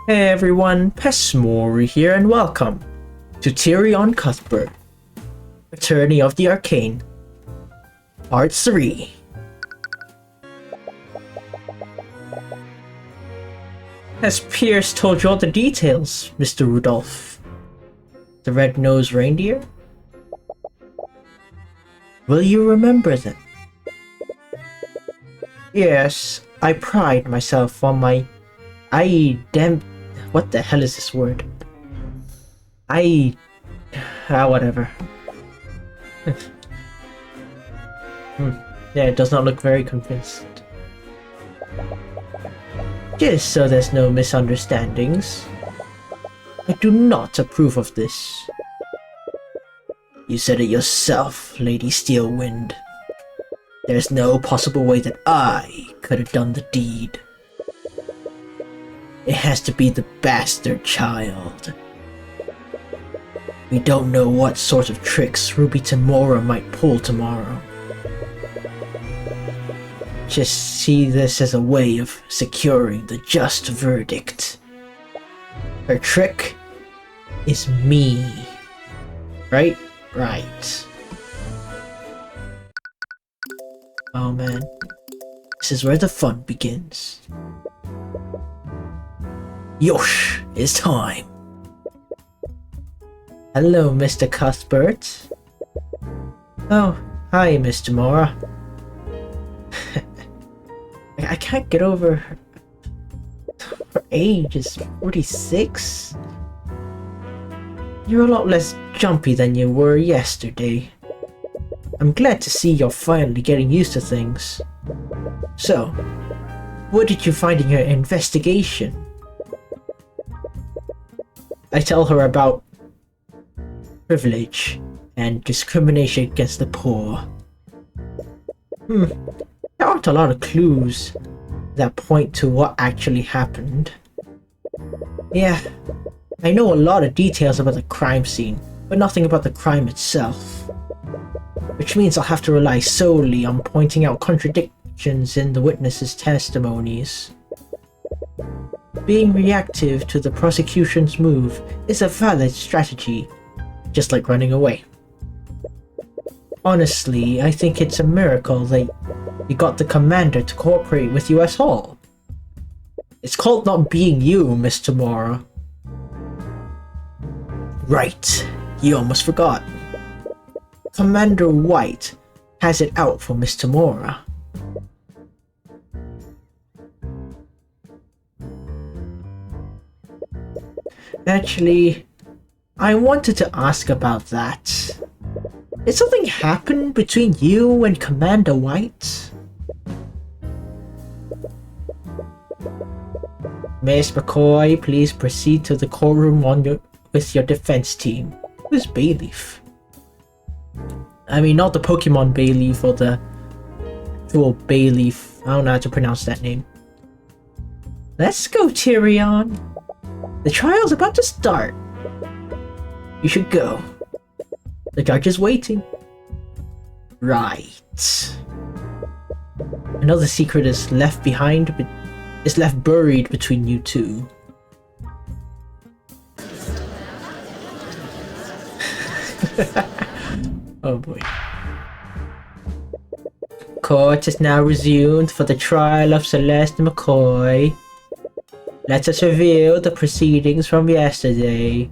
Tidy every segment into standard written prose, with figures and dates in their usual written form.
Hey everyone, Pesmori here and welcome to Tyrion Cuthbert, Attorney of the Arcane, Part 3. Has Pierce told you all the details, Mr. Rudolph? The red-nosed reindeer? Will you remember them? Yes, I pride myself on my what the hell is this word? Whatever. Yeah, it does not look very convinced. Just so there's no misunderstandings, I do not approve of this. You said it yourself, Lady Steelwind. There's no possible way that I could have done the deed. It has to be the bastard child. We don't know what sort of tricks Ruby Tamora might pull tomorrow. Just see this as a way of securing the just verdict. Her trick is me. Right? Right. Oh man. This is where the fun begins. Yosh, it's time. Hello, Mr. Cuthbert. Oh, hi, Mr. Mora. I can't get over her age is 46. You're a lot less jumpy than you were yesterday. I'm glad to see you're finally getting used to things. So, what did you find in your investigation? I tell her about privilege and discrimination against the poor. There aren't a lot of clues that point to what actually happened. Yeah, I know a lot of details about the crime scene, but nothing about the crime itself. Which means I'll have to rely solely on pointing out contradictions in the witnesses' testimonies. Being reactive to the prosecution's move is a valid strategy, just like running away. Honestly, I think it's a miracle that you got the commander to cooperate with you at all. It's called not being you, Mr. Mora. Right, you almost forgot. Commander White has it out for Mr. Mora. Actually, I wanted to ask about that. Did something happen between you and Commander White? Miss McCoy, please proceed to the courtroom with your defense team. Who's Bayleaf? I mean, not the Pokemon Bayleaf or the actual Bayleaf. I don't know how to pronounce that name. Let's go, Tyrion. The trial's about to start. You should go. The judge is waiting. Right. Another secret is left behind, but is left buried between you two. Oh boy. Court is now resumed for the trial of Celeste McCoy. Let us review the proceedings from yesterday.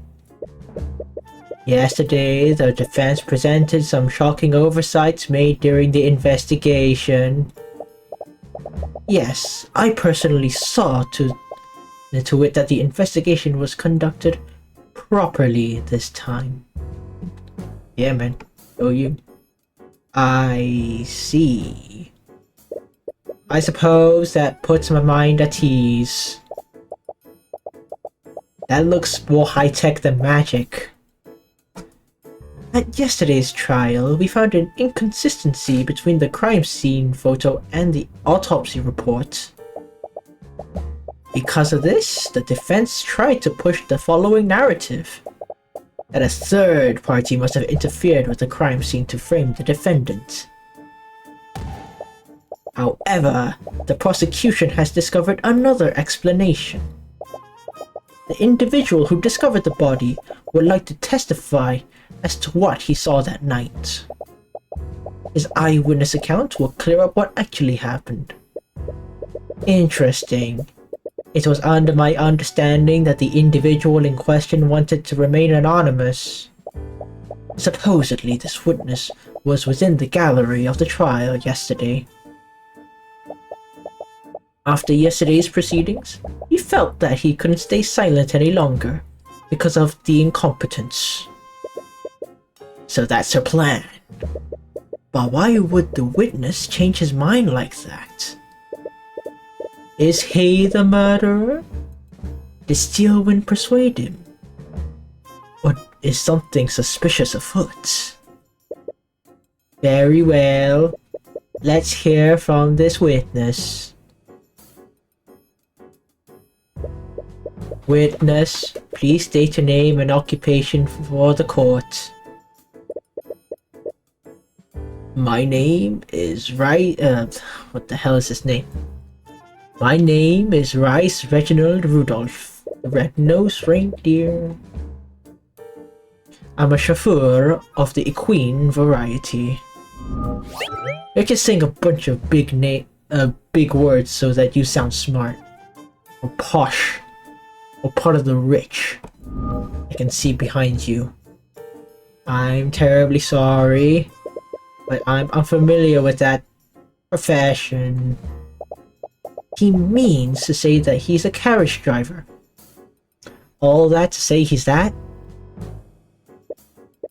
Yesterday, the defense presented some shocking oversights made during the investigation. Yes, I personally saw to it that the investigation was conducted properly this time. Yeah, man. Oh, you. I see. I suppose that puts my mind at ease. That looks more high-tech than magic. At yesterday's trial, we found an inconsistency between the crime scene photo and the autopsy report. Because of this, the defense tried to push the following narrative: that a third party must have interfered with the crime scene to frame the defendant. However, the prosecution has discovered another explanation. The individual who discovered the body would like to testify as to what he saw that night. His eyewitness account will clear up what actually happened. Interesting. It was under my understanding that the individual in question wanted to remain anonymous. Supposedly, this witness was within the gallery of the trial yesterday. After yesterday's proceedings, he felt that he couldn't stay silent any longer because of the incompetence. So that's her plan. But why would the witness change his mind like that? Is he the murderer? Did Steelwind persuade him? Or is something suspicious afoot? Very well. Let's hear from this witness. Witness, please state your name and occupation for the court. My name is what the hell is his name? My name is Rice Reginald Rudolph, the red-nosed reindeer. I'm a chauffeur of the equine variety. You're just saying a bunch of big words so that you sound smart, or posh, or part of the rich. I can see behind you. I'm terribly sorry, but I'm unfamiliar with that profession. He means to say that he's a carriage driver. All that to say he's that?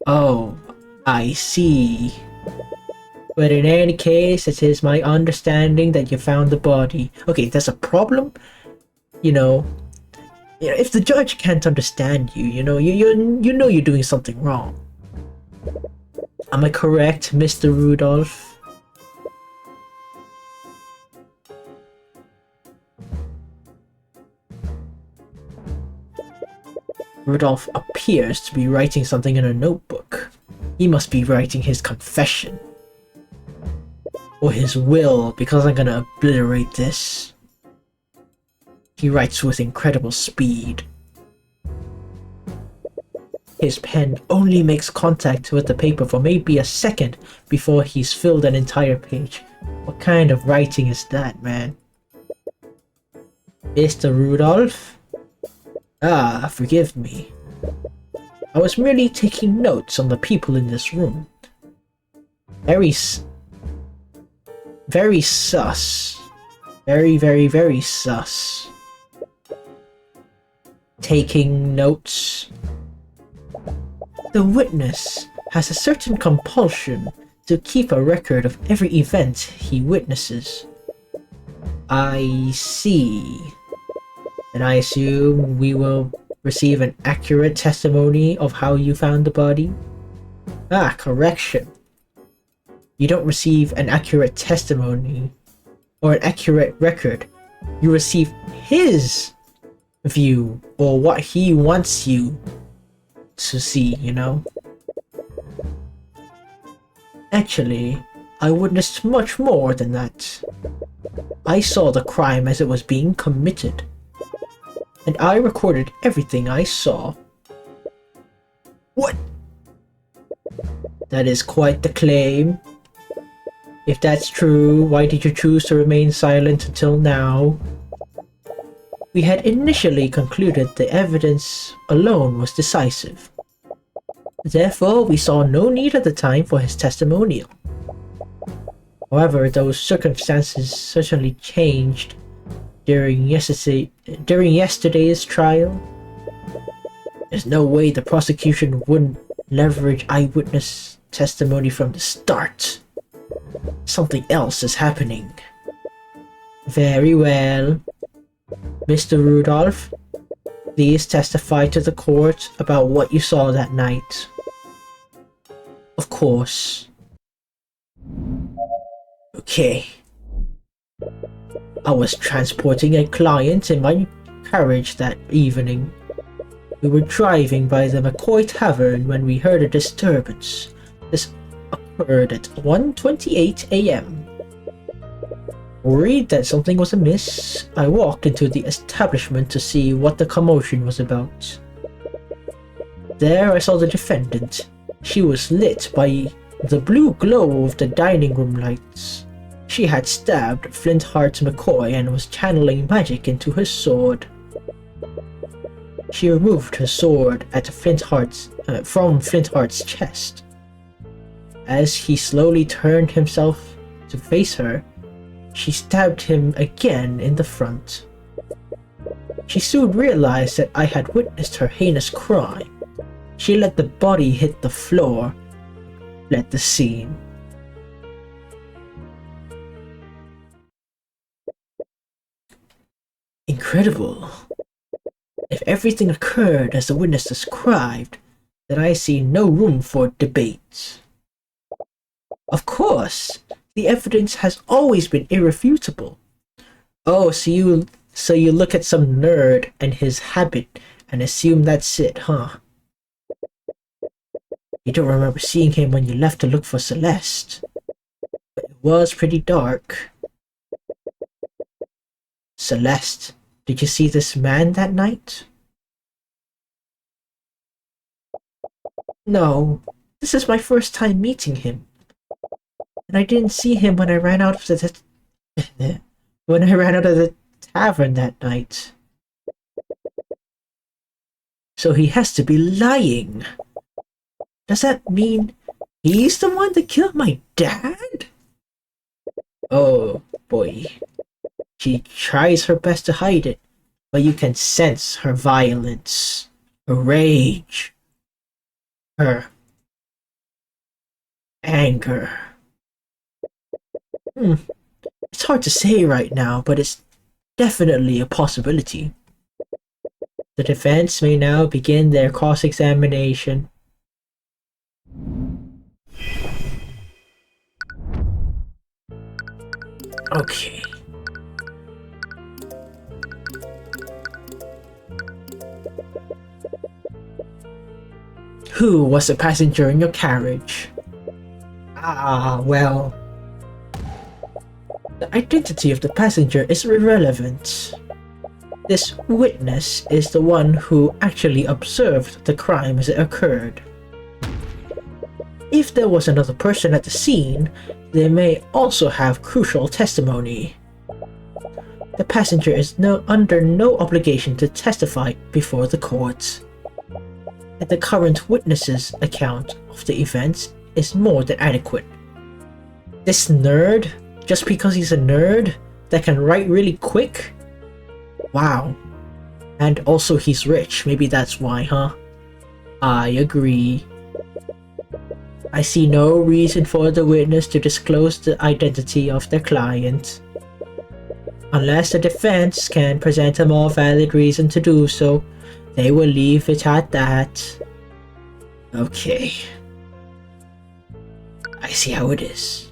Oh, I see. But in any case, it is my understanding that you found the body. Okay, there's a problem. You know, if the judge can't understand you, you know you're doing something wrong. Am I correct, Mr. Rudolph? Rudolph appears to be writing something in a notebook. He must be writing his confession. Or his will, because I'm gonna obliterate this. He writes with incredible speed. His pen only makes contact with the paper for maybe a second before he's filled an entire page. What kind of writing is that, man? Mr. Rudolph? Ah, forgive me. I was merely taking notes on the people in this room. Very sus. Very, very sus. Taking notes. The witness has a certain compulsion to keep a record of every event he witnesses. I see. And I assume we will receive an accurate testimony of how you found the body? Ah, correction. You don't receive an accurate testimony or an accurate record. You receive his view or what he wants you to see, you know? Actually, I witnessed much more than that. I saw the crime as it was being committed. And I recorded everything I saw. What? That is quite the claim. If that's true, why did you choose to remain silent until now? We had initially concluded the evidence alone was decisive. Therefore, we saw no need at the time for his testimonial. However, those circumstances certainly changed during yesterday's trial. There's no way the prosecution wouldn't leverage eyewitness testimony from the start. Something else is happening. Very well. Mr. Rudolph, please testify to the court about what you saw that night. Of course. Okay. I was transporting a client in my carriage that evening. We were driving by the McCoy Tavern when we heard a disturbance. This occurred at 1:28 a.m. Worried that something was amiss, I walked into the establishment to see what the commotion was about. There I saw the defendant. She was lit by the blue glow of the dining room lights. She had stabbed Flintheart McCoy and was channeling magic into her sword. She removed her sword from Flintheart's chest. As he slowly turned himself to face her, she stabbed him again in the front. She soon realized that I had witnessed her heinous crime. She let the body hit the floor, fled the scene. Incredible. If everything occurred as the witness described, then I see no room for debate. Of course, the evidence has always been irrefutable. Oh, so you look at some nerd and his habit and assume that's it, huh? You don't remember seeing him when you left to look for Celeste. But it was pretty dark. Celeste, did you see this man that night? No, this is my first time meeting him. And I didn't see him when I ran out of the tavern that night. So he has to be lying. Does that mean he's the one that killed my dad? Oh boy. She tries her best to hide it, but you can sense her violence, her rage, her anger. It's hard to say right now, but it's definitely a possibility. The defense may now begin their cross-examination. Okay. Who was the passenger in your carriage? Well... The identity of the passenger is irrelevant. This witness is the one who actually observed the crime as it occurred. If there was another person at the scene, they may also have crucial testimony. The passenger is under no obligation to testify before the court. And the current witness's account of the events is more than adequate. This nerd, just because he's a nerd that can write really quick? Wow. And also he's rich, maybe that's why, huh? I agree. I see no reason for the witness to disclose the identity of their client. Unless the defense can present a more valid reason to do so, they will leave it at that. Okay. I see how it is.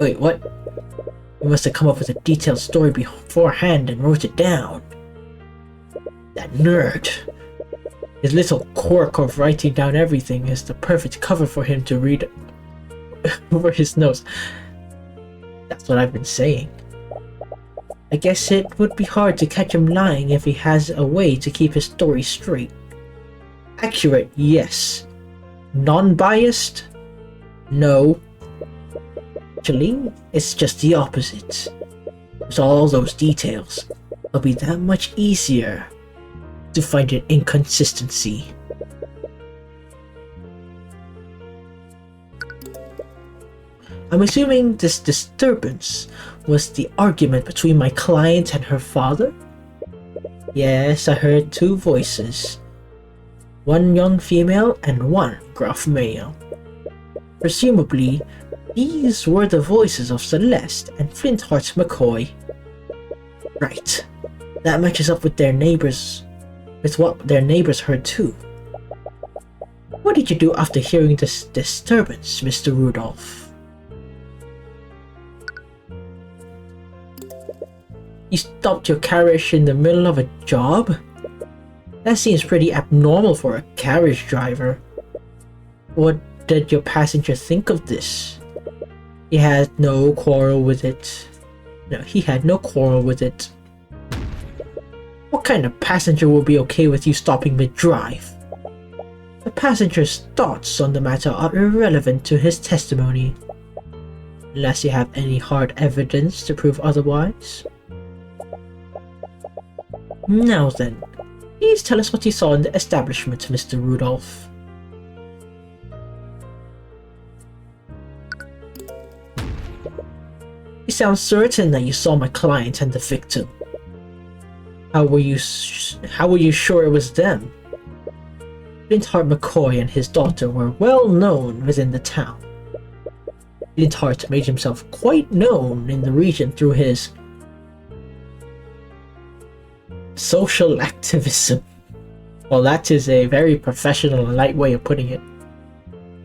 Wait, what? You must have come up with a detailed story beforehand and wrote it down. That nerd. His little quirk of writing down everything is the perfect cover for him to read over his nose. That's what I've been saying. I guess it would be hard to catch him lying if he has a way to keep his story straight. Accurate, yes. Non-biased? No. Actually, it's just the opposite. With all those details, it'll be that much easier to find an inconsistency. I'm assuming this disturbance was the argument between my client and her father? Yes, I heard two voices. One young female and one gruff male. Presumably, these were the voices of Celeste and Flintheart McCoy. Right. That matches up with what their neighbors heard too. What did you do after hearing this disturbance, Mr. Rudolph? You stopped your carriage in the middle of a job? That seems pretty abnormal for a carriage driver. What did your passenger think of this? He had no quarrel with it. No, he had no quarrel with it. What kind of passenger will be okay with you stopping mid-drive? The passenger's thoughts on the matter are irrelevant to his testimony, unless you have any hard evidence to prove otherwise. Now then, please tell us what you saw in the establishment, Mr. Rudolph. You sound certain that you saw my client and the victim. How were you sure it was them? Linthart McCoy and his daughter were well known within the town. Linthart made himself quite known in the region through his social activism. Well, that is a very professional and light way of putting it.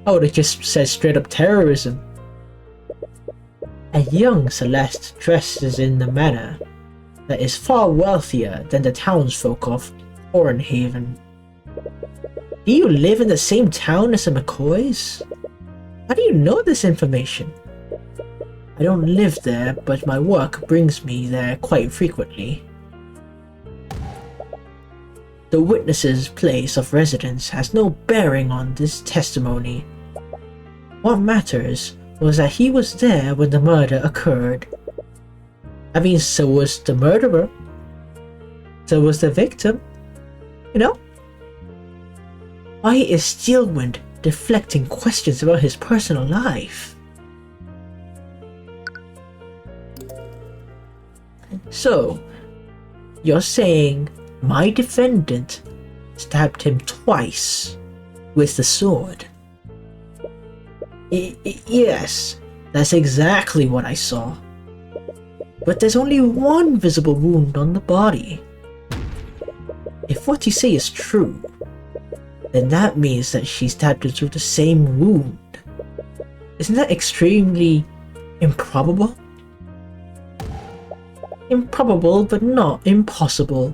I would have just said straight up terrorism. A young Celeste dresses in the manner that is far wealthier than the townsfolk of Orenhaven. Do you live in the same town as the McCoys? How do you know this information? I don't live there, but my work brings me there quite frequently. The witness's place of residence has no bearing on this testimony. What matters was that he was there when the murder occurred. I mean, so was the murderer. So was the victim. You know? Why is Steelwind deflecting questions about his personal life? So, you're saying my defendant stabbed him twice with the sword? Yes, that's exactly what I saw. But there's only one visible wound on the body. If what you say is true, then that means that she stabbed him through the same wound. Isn't that extremely improbable? Improbable, but not impossible.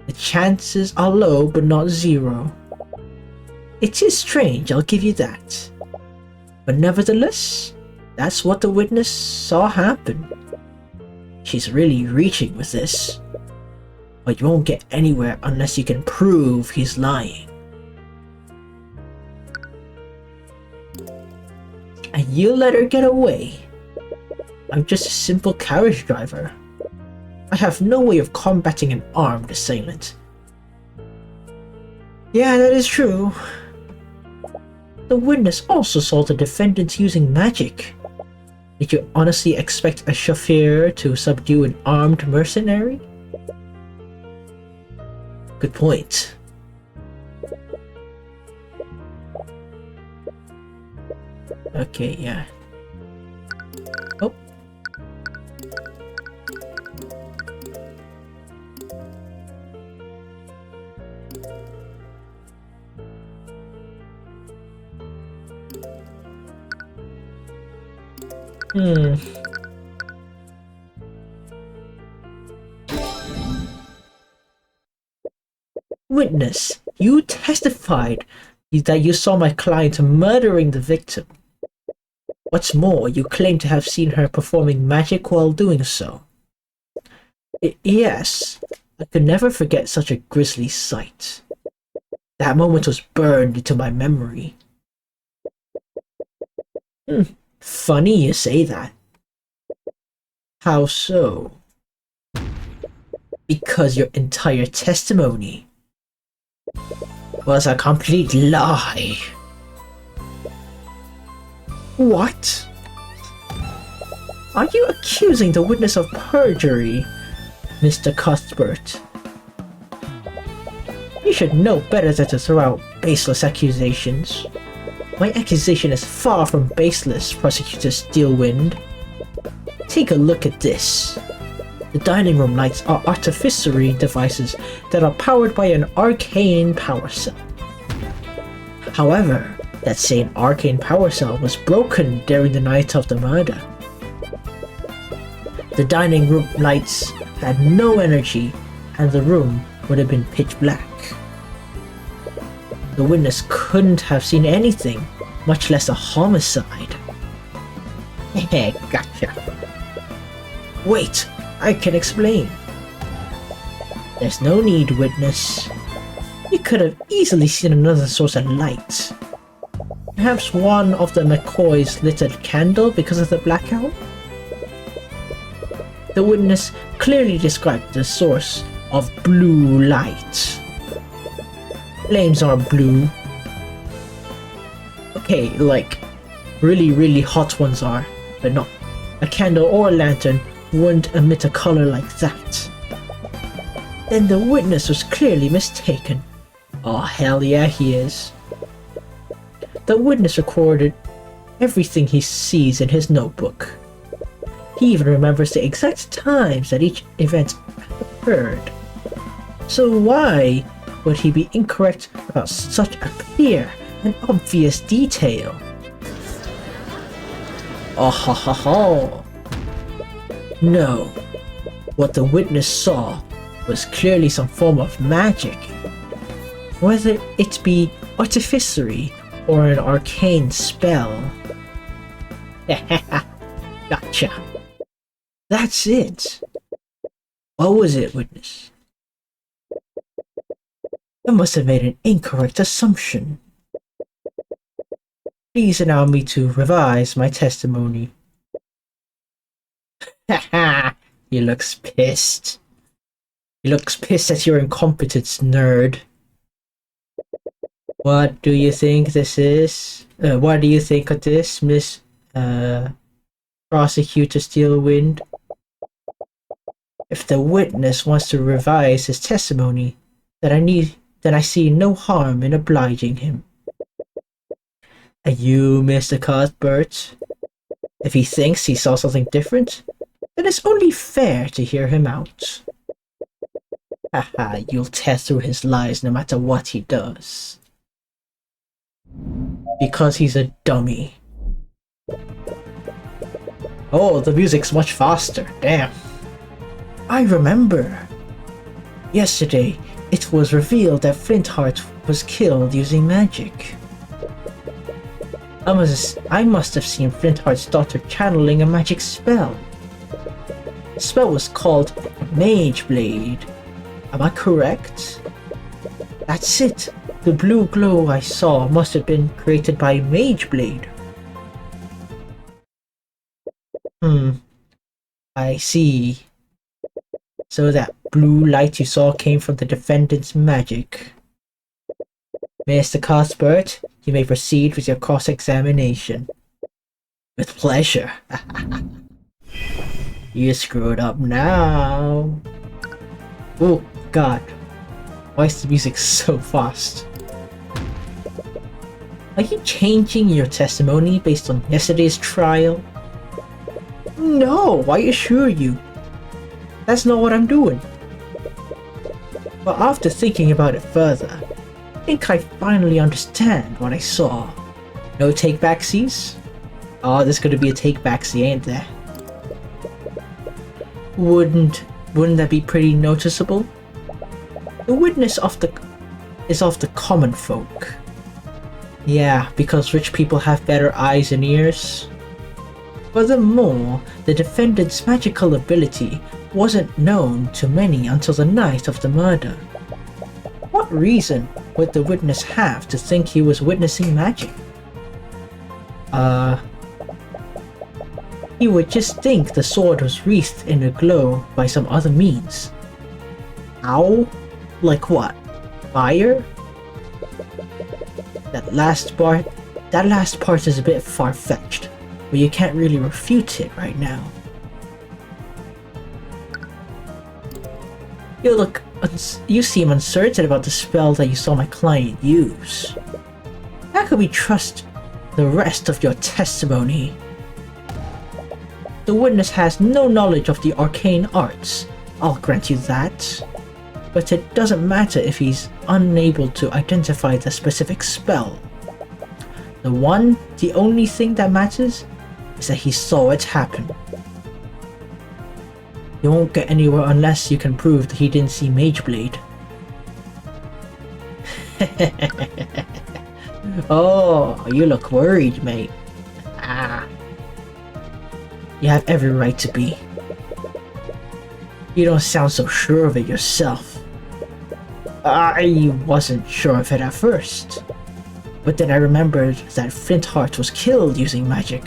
The chances are low, but not zero. It is strange, I'll give you that. But nevertheless, that's what the witness saw happen. She's really reaching with this. But you won't get anywhere unless you can prove he's lying. And you let her get away. I'm just a simple carriage driver. I have no way of combating an armed assailant. Yeah, that is true. The witness also saw the defendant using magic. Did you honestly expect a chauffeur to subdue an armed mercenary? Good point. Okay, yeah. Oh. Witness, you testified that you saw my client murdering the victim. What's more, you claim to have seen her performing magic while doing so. Yes, I could never forget such a grisly sight. That moment was burned into my memory. Funny you say that. How so? Because your entire testimony was a complete lie. What? Are you accusing the witness of perjury, Mr. Cuthbert? You should know better than to throw out baseless accusations. My accusation is far from baseless, Prosecutor Steelwind. Take a look at this. The dining room lights are artificery devices that are powered by an arcane power cell. However, that same arcane power cell was broken during the night of the murder. The dining room lights had no energy and the room would have been pitch black. The witness couldn't have seen anything, much less a homicide. Gotcha. Wait, I can explain. There's no need, witness. You could have easily seen another source of light. Perhaps one of the McCoys lit a candle because of the blackout? The witness clearly described the source of blue light. Flames aren't blue. Okay, like, really hot ones are, but not. A candle or a lantern wouldn't emit a color like that. Then the witness was clearly mistaken. Oh, hell yeah, he is. The witness recorded everything he sees in his notebook. He even remembers the exact times that each event occurred. So why would he be incorrect about such a clear and obvious detail? Oh ha ha ha. No. What the witness saw was clearly some form of magic. Whether it be artificery or an arcane spell. Gotcha. That's it. What was it, witness? I must have made an incorrect assumption. Please allow me to revise my testimony. Haha, he looks pissed. He looks pissed at your incompetence, nerd. What do you think this is? What do you think of this, Miss Prosecutor Steelwind? If the witness wants to revise his testimony, then I see no harm in obliging him. And you, Mr. Cuthbert? If he thinks he saw something different, then it's only fair to hear him out. Haha, you'll tear through his lies no matter what he does. Because he's a dummy. Oh, the music's much faster, damn. I remember. Yesterday, it was revealed that Flintheart was killed using magic. I must have seen Flintheart's daughter channeling a magic spell. The spell was called Mage Blade. Am I correct? That's it. The blue glow I saw must have been created by Mage Blade. I see. So that blue light you saw came from the defendant's magic. Mr. Cuthbert, you may proceed with your cross-examination. With pleasure. You screwed up now. Oh god. Why is the music so fast? Are you changing your testimony based on yesterday's trial? No, I assure you. That's not what I'm doing. But after thinking about it further, I think I finally understand what I saw. No take-backsies? Oh, there's gonna be a take-backsie, ain't there? Wouldn't that be pretty noticeable? The witness is of the common folk. Yeah, because rich people have better eyes and ears. Furthermore, the defendant's magical ability wasn't known to many until the night of the murder. What reason would the witness have to think he was witnessing magic? He would just think the sword was wreathed in a glow by some other means. How? Like what? Fire? That last part is a bit far-fetched, but you can't really refute it right now. You seem uncertain about the spell that you saw my client use. How can we trust the rest of your testimony? The witness has no knowledge of the arcane arts, I'll grant you that. But it doesn't matter if he's unable to identify the specific spell. The only thing that matters is that he saw it happen. You won't get anywhere unless you can prove that he didn't see Mage Blade. Oh, you look worried, mate. You have every right to be. You don't sound so sure of it yourself. I wasn't sure of it at first. But then I remembered that Flintheart was killed using magic.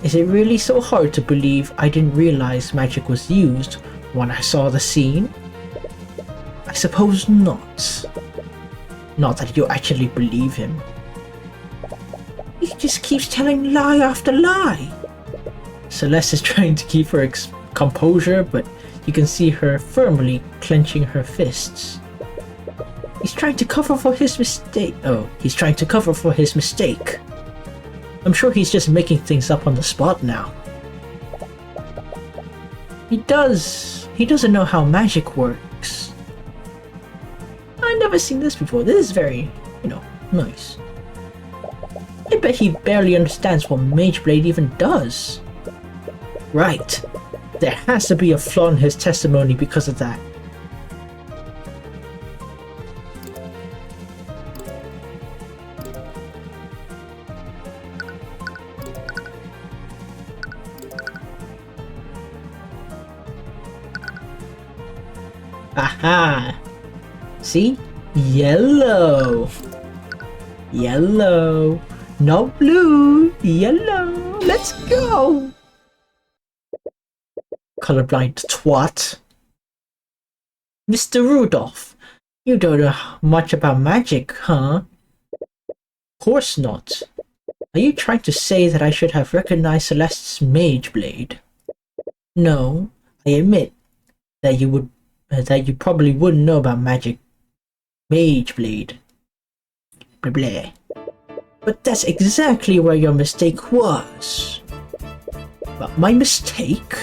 Is it really so hard to believe I didn't realize magic was used when I saw the scene? I suppose not. Not that you actually believe him. He just keeps telling lie after lie. Celeste is trying to keep her composure, but you can see her firmly clenching her fists. He's trying to cover for his mistake. Oh, he's trying to cover for his mistake. I'm sure he's just making things up on the spot now. He doesn't know how magic works. I've never seen this before. This is very, nice. I bet he barely understands what Mageblade even does. Right. There has to be a flaw in his testimony because of that. Aha! See? Yellow! Yellow! Not blue! Yellow! Let's go! Colorblind twat. Mr. Rudolph, you don't know much about magic, huh? Of course not. Are you trying to say that I should have recognized Celeste's Mageblade? No, I admit that you probably wouldn't know about magic. Mageblade. Blah blah. But that's exactly where your mistake was. But my mistake?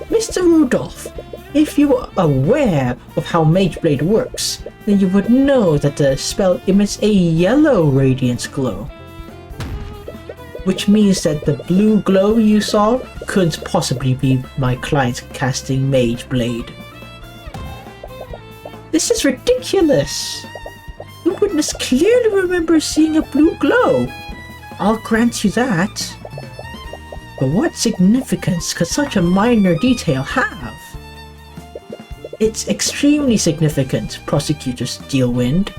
Mr. Rudolph, if you were aware of how Mageblade works, then you would know that the spell emits a yellow radiance glow. Which means that the blue glow you saw couldn't possibly be my client casting Mageblade. This is ridiculous! The witness clearly remembers seeing a blue glow. I'll grant you that. But what significance could such a minor detail have? It's extremely significant, Prosecutor Steelwind.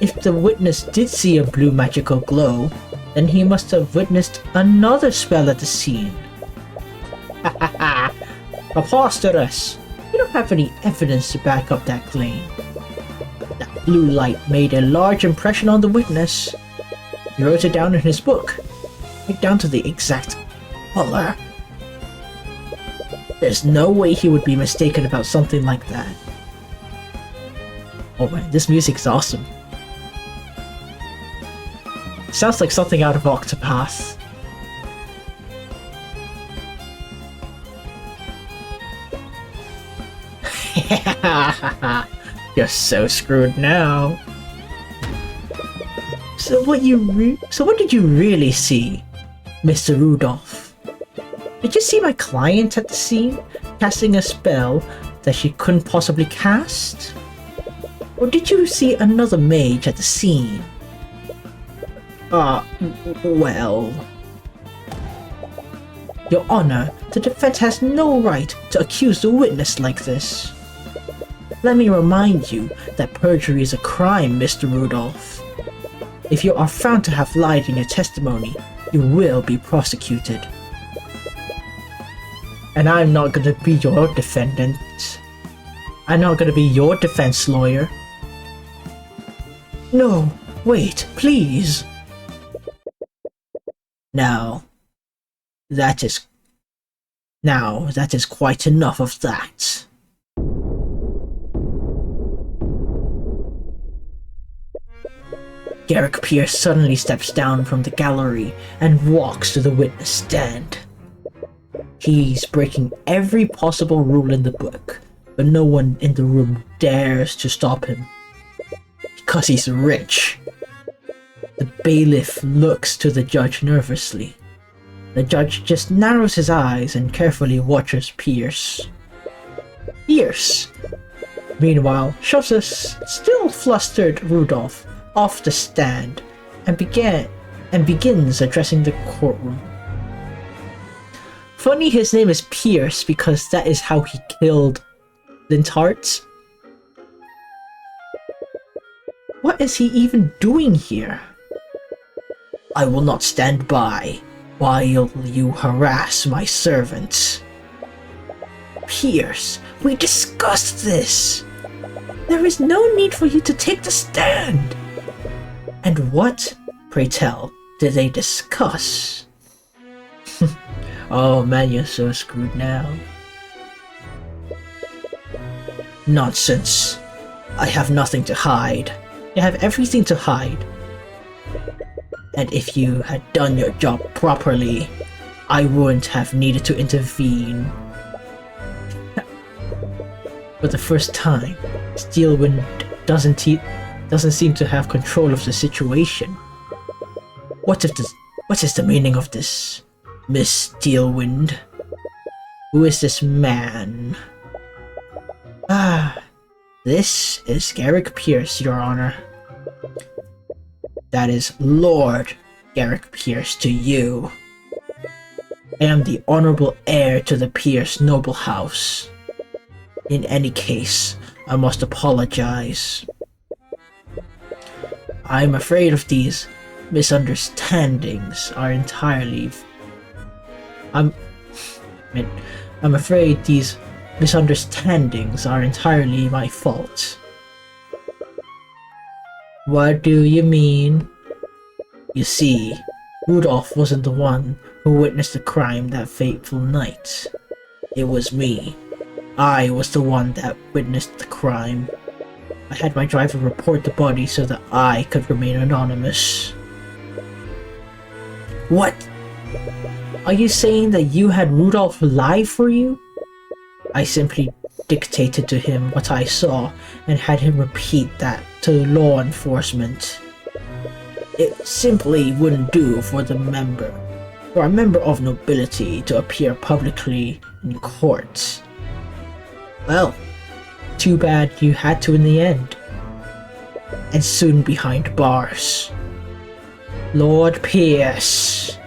If the witness did see a blue magical glow, then he must have witnessed another spell at the scene. Ha ha ha! Preposterous! You don't have any evidence to back up that claim. That blue light made a large impression on the witness. He wrote it down in his book, right down to the exact color. There's no way he would be mistaken about something like that. Oh man, this music is awesome. Sounds like something out of Octopath. You're so screwed now. So what did you really see, Mr. Rudolph? Did you see my client at the scene casting a spell that she couldn't possibly cast? Or did you see another mage at the scene? Well... Your Honor, the defense has no right to accuse the witness like this. Let me remind you that perjury is a crime, Mr. Rudolph. If you are found to have lied in your testimony, you will be prosecuted. And I'm not gonna be your defendant. I'm not gonna be your defense lawyer. No, wait, please. Now, that is quite enough of that. Garrick Pierce suddenly steps down from the gallery and walks to the witness stand. He's breaking every possible rule in the book, but no one in the room dares to stop him. Because he's rich. The bailiff looks to the judge nervously. The judge just narrows his eyes and carefully watches Pierce. Pierce, meanwhile, shoves a still flustered Rudolph off the stand and and begins addressing the courtroom. Funny his name is Pierce because that is how he killed Linthart. What is he even doing here? I will not stand by while you harass my servants. Pierce, we discussed this. There is no need for you to take the stand. And what, pray tell, did they discuss? Oh man, you're so screwed now. Nonsense. I have nothing to hide. You have everything to hide. And if you had done your job properly, I wouldn't have needed to intervene. For the first time, Steelwind doesn't seem to have control of the situation. What is the meaning of this, Miss Steelwind? Who is this man? This is Garrick Pierce, Your Honor. That is Lord Garrick Pierce to you. I am the honorable heir to the Pierce noble house. In any case, I must apologize. I'm afraid of these misunderstandings are entirely... I'm afraid these misunderstandings are entirely my fault. What do you mean? You see, Rudolph wasn't the one who witnessed the crime that fateful night. It was me. I was the one that witnessed the crime. I had my driver report the body so that I could remain anonymous. What? Are you saying that you had Rudolph lie for you? I simply dictated to him what I saw and had him repeat that to law enforcement. It simply wouldn't do for a member of nobility to appear publicly in court. Well, too bad you had to in the end. And soon behind bars. Lord Pierce,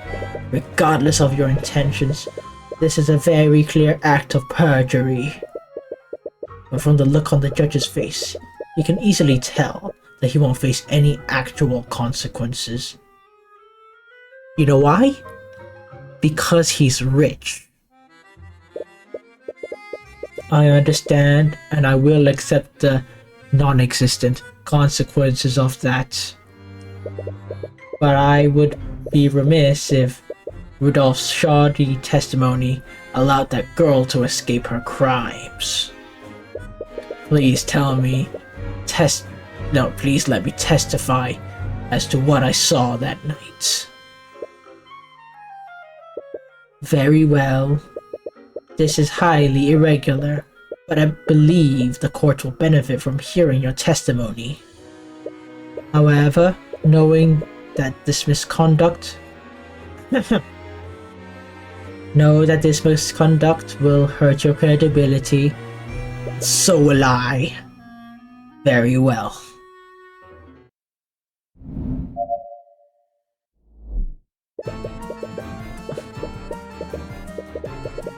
regardless of your intentions, this is a very clear act of perjury. But from the look on the judge's face, you can easily tell that he won't face any actual consequences. You know why? Because he's rich. I understand, and I will accept the non-existent consequences of that. But I would be remiss if Rudolph's shoddy testimony allowed that girl to escape her crimes. Please please let me testify as to what I saw that night. Very well. This is highly irregular, but I believe the court will benefit from hearing your testimony. However, knowing that this misconduct will hurt your credibility, so will I. Very well.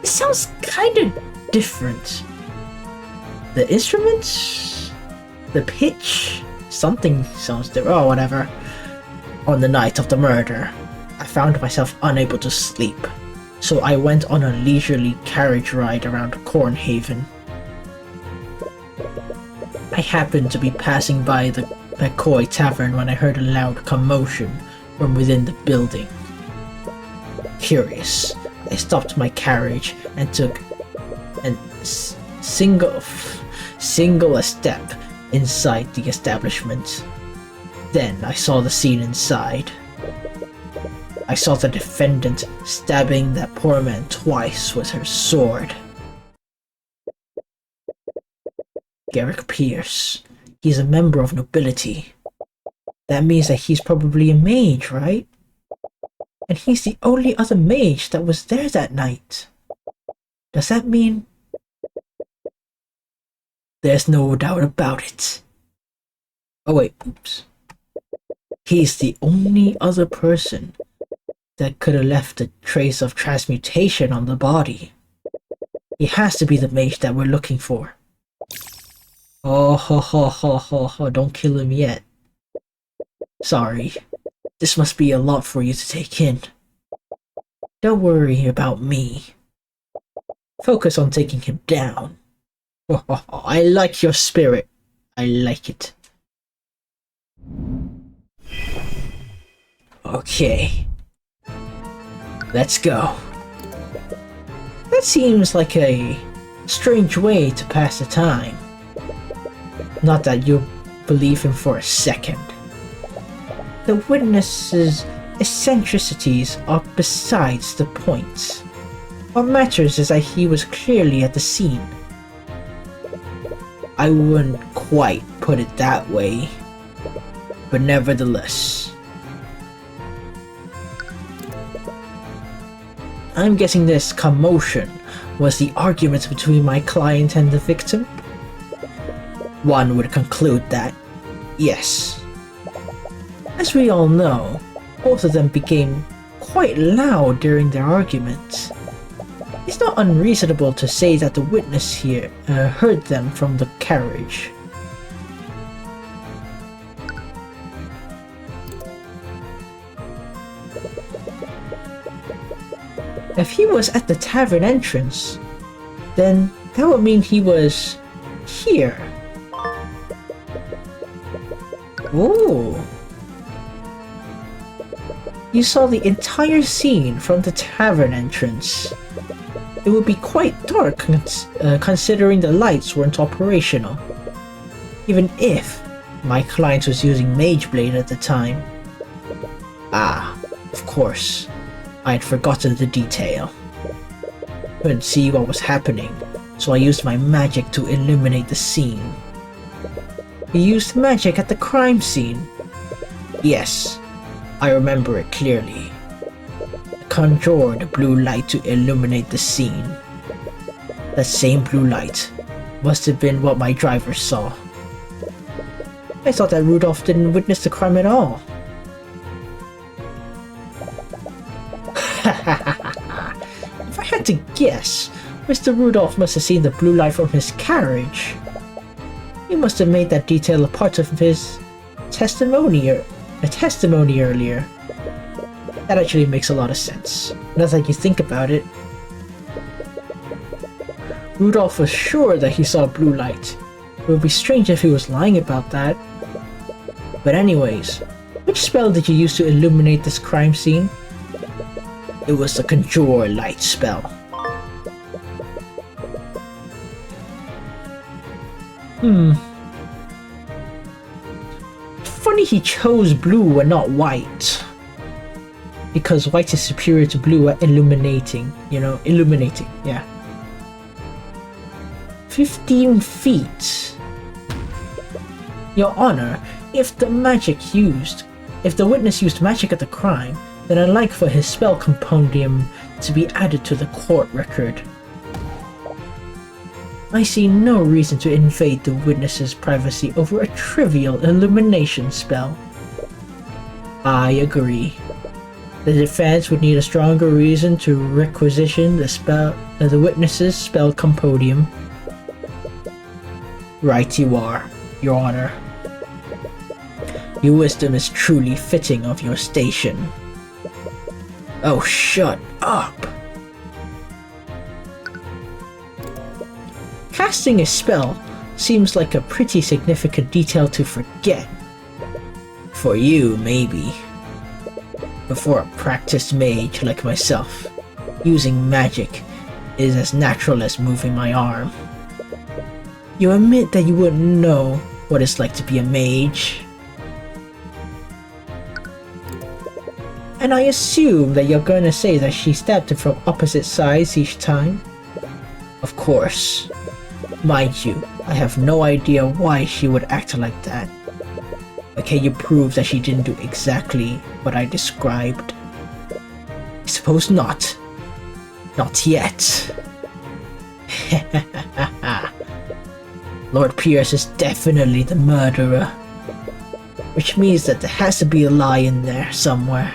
It sounds kinda different. The instruments? The pitch? Something sounds different. Oh, whatever. On the night of the murder, I found myself unable to sleep, so I went on a leisurely carriage ride around Cornhaven. I happened to be passing by the McCoy Tavern when I heard a loud commotion from within the building. Curious, I stopped my carriage and took a single a step inside the establishment. Then I saw the scene inside. I saw the defendant stabbing that poor man twice with her sword. Garrick Pierce. He's a member of nobility. That means that he's probably a mage, right? And he's the only other mage that was there that night. Does that mean... There's no doubt about it. Oh wait, oops. He's the only other person that could have left a trace of transmutation on the body. He has to be the mage that we're looking for. Oh, ho, ho, ho, ho, ho, don't kill him yet. Sorry, this must be a lot for you to take in. Don't worry about me. Focus on taking him down. Oh, I like your spirit. I like it. Okay. Let's go. That seems like a strange way to pass the time. Not that you believe him for a second. The witness's eccentricities are besides the point. What matters is that he was clearly at the scene. I wouldn't quite put it that way, but nevertheless. I'm guessing this commotion was the argument between my client and the victim? One would conclude that, yes. As we all know, both of them became quite loud during their argument. It's not unreasonable to say that the witness here heard them from the carriage. If he was at the tavern entrance, then that would mean he was here. Ooh. You saw the entire scene from the tavern entrance. It would be quite dark considering the lights weren't operational. Even if my client was using Mage Blade at the time. Ah, of course. I had forgotten the detail. Couldn't see what was happening, so I used my magic to illuminate the scene. He used magic at the crime scene. Yes, I remember it clearly. I conjured blue light to illuminate the scene. That same blue light must have been what my driver saw. I thought that Rudolph didn't witness the crime at all. If I had to guess, Mr. Rudolph must have seen the blue light from his carriage. He must have made that detail a part of his testimony earlier. That actually makes a lot of sense. Now that you think about it. Rudolph was sure that he saw blue light. It would be strange if he was lying about that. But anyways, which spell did you use to illuminate this crime scene? It was the Conjure Light spell. Funny he chose blue and not white. Because white is superior to blue at illuminating. Illuminating, yeah. 15 feet. Your Honor, if the witness used magic at the crime, then I'd like for his spell compendium to be added to the court record. I see no reason to invade the witness's privacy over a trivial illumination spell. I agree. The defense would need a stronger reason to requisition the witness's spell compendium. Right you are, Your Honor. Your wisdom is truly fitting of your station. Oh, shut up! Casting a spell seems like a pretty significant detail to forget. For you, maybe. But for a practiced mage like myself, using magic is as natural as moving my arm. You admit that you wouldn't know what it's like to be a mage. And I assume that you're going to say that she stabbed him from opposite sides each time? Of course. Mind you, I have no idea why she would act like that. But can you prove that she didn't do exactly what I described? I suppose not. Not yet. Lord Pierce is definitely the murderer. which means that there has to be a lie in there somewhere.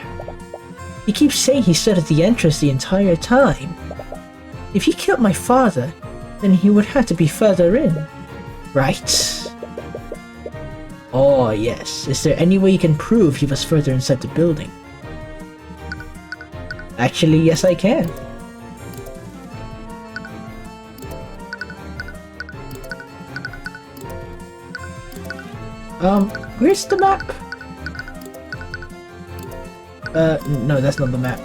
He keeps saying he stood at the entrance the entire time. If he killed my father, then he would have to be further in, right? Oh yes, is there any way you can prove he was further inside the building? Actually, yes I can. Where's the map? No, that's not the map.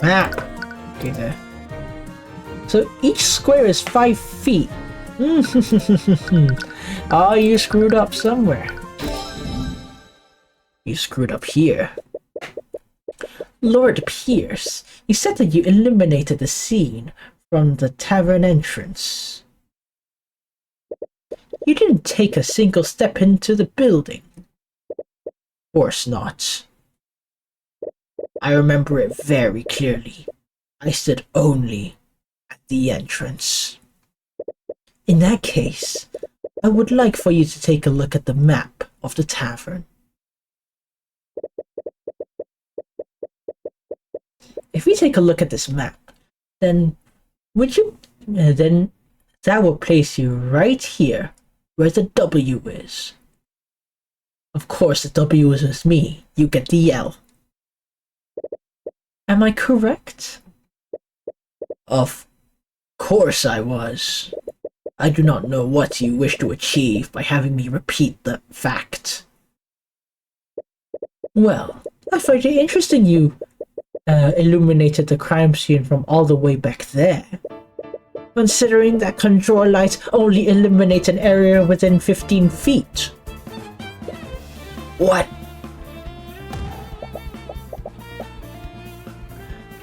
Map! Okay, there. So each square is 5 feet. Oh, you screwed up somewhere. You screwed up here. Lord Pierce, you said that you illuminated the scene from the tavern entrance. You didn't take a single step into the building. Of course not. I remember it very clearly. I stood only at the entrance. In that case, I would like for you to take a look at the map of the tavern. If we take a look at this map, then then that will place you right here where the W is. Of course the W is with me, you get the L. Am I correct? Of course I was. I do not know what you wish to achieve by having me repeat the fact. Well, I find it interesting you illuminated the crime scene from all the way back there. Considering that control lights only illuminate an area within 15 feet. What?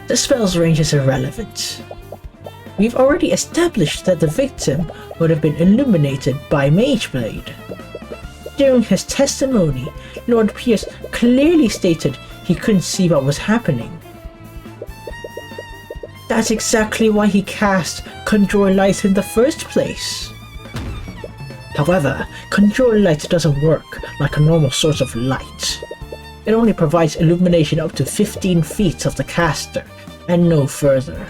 The spell's range is irrelevant. We've already established that the victim would have been illuminated by Mageblade. During his testimony, Lord Pierce clearly stated he couldn't see what was happening. That's exactly why he cast Conjure Light in the first place. However, Conjure Light doesn't work like a normal source of light. It only provides illumination up to 15 feet of the caster, and no further.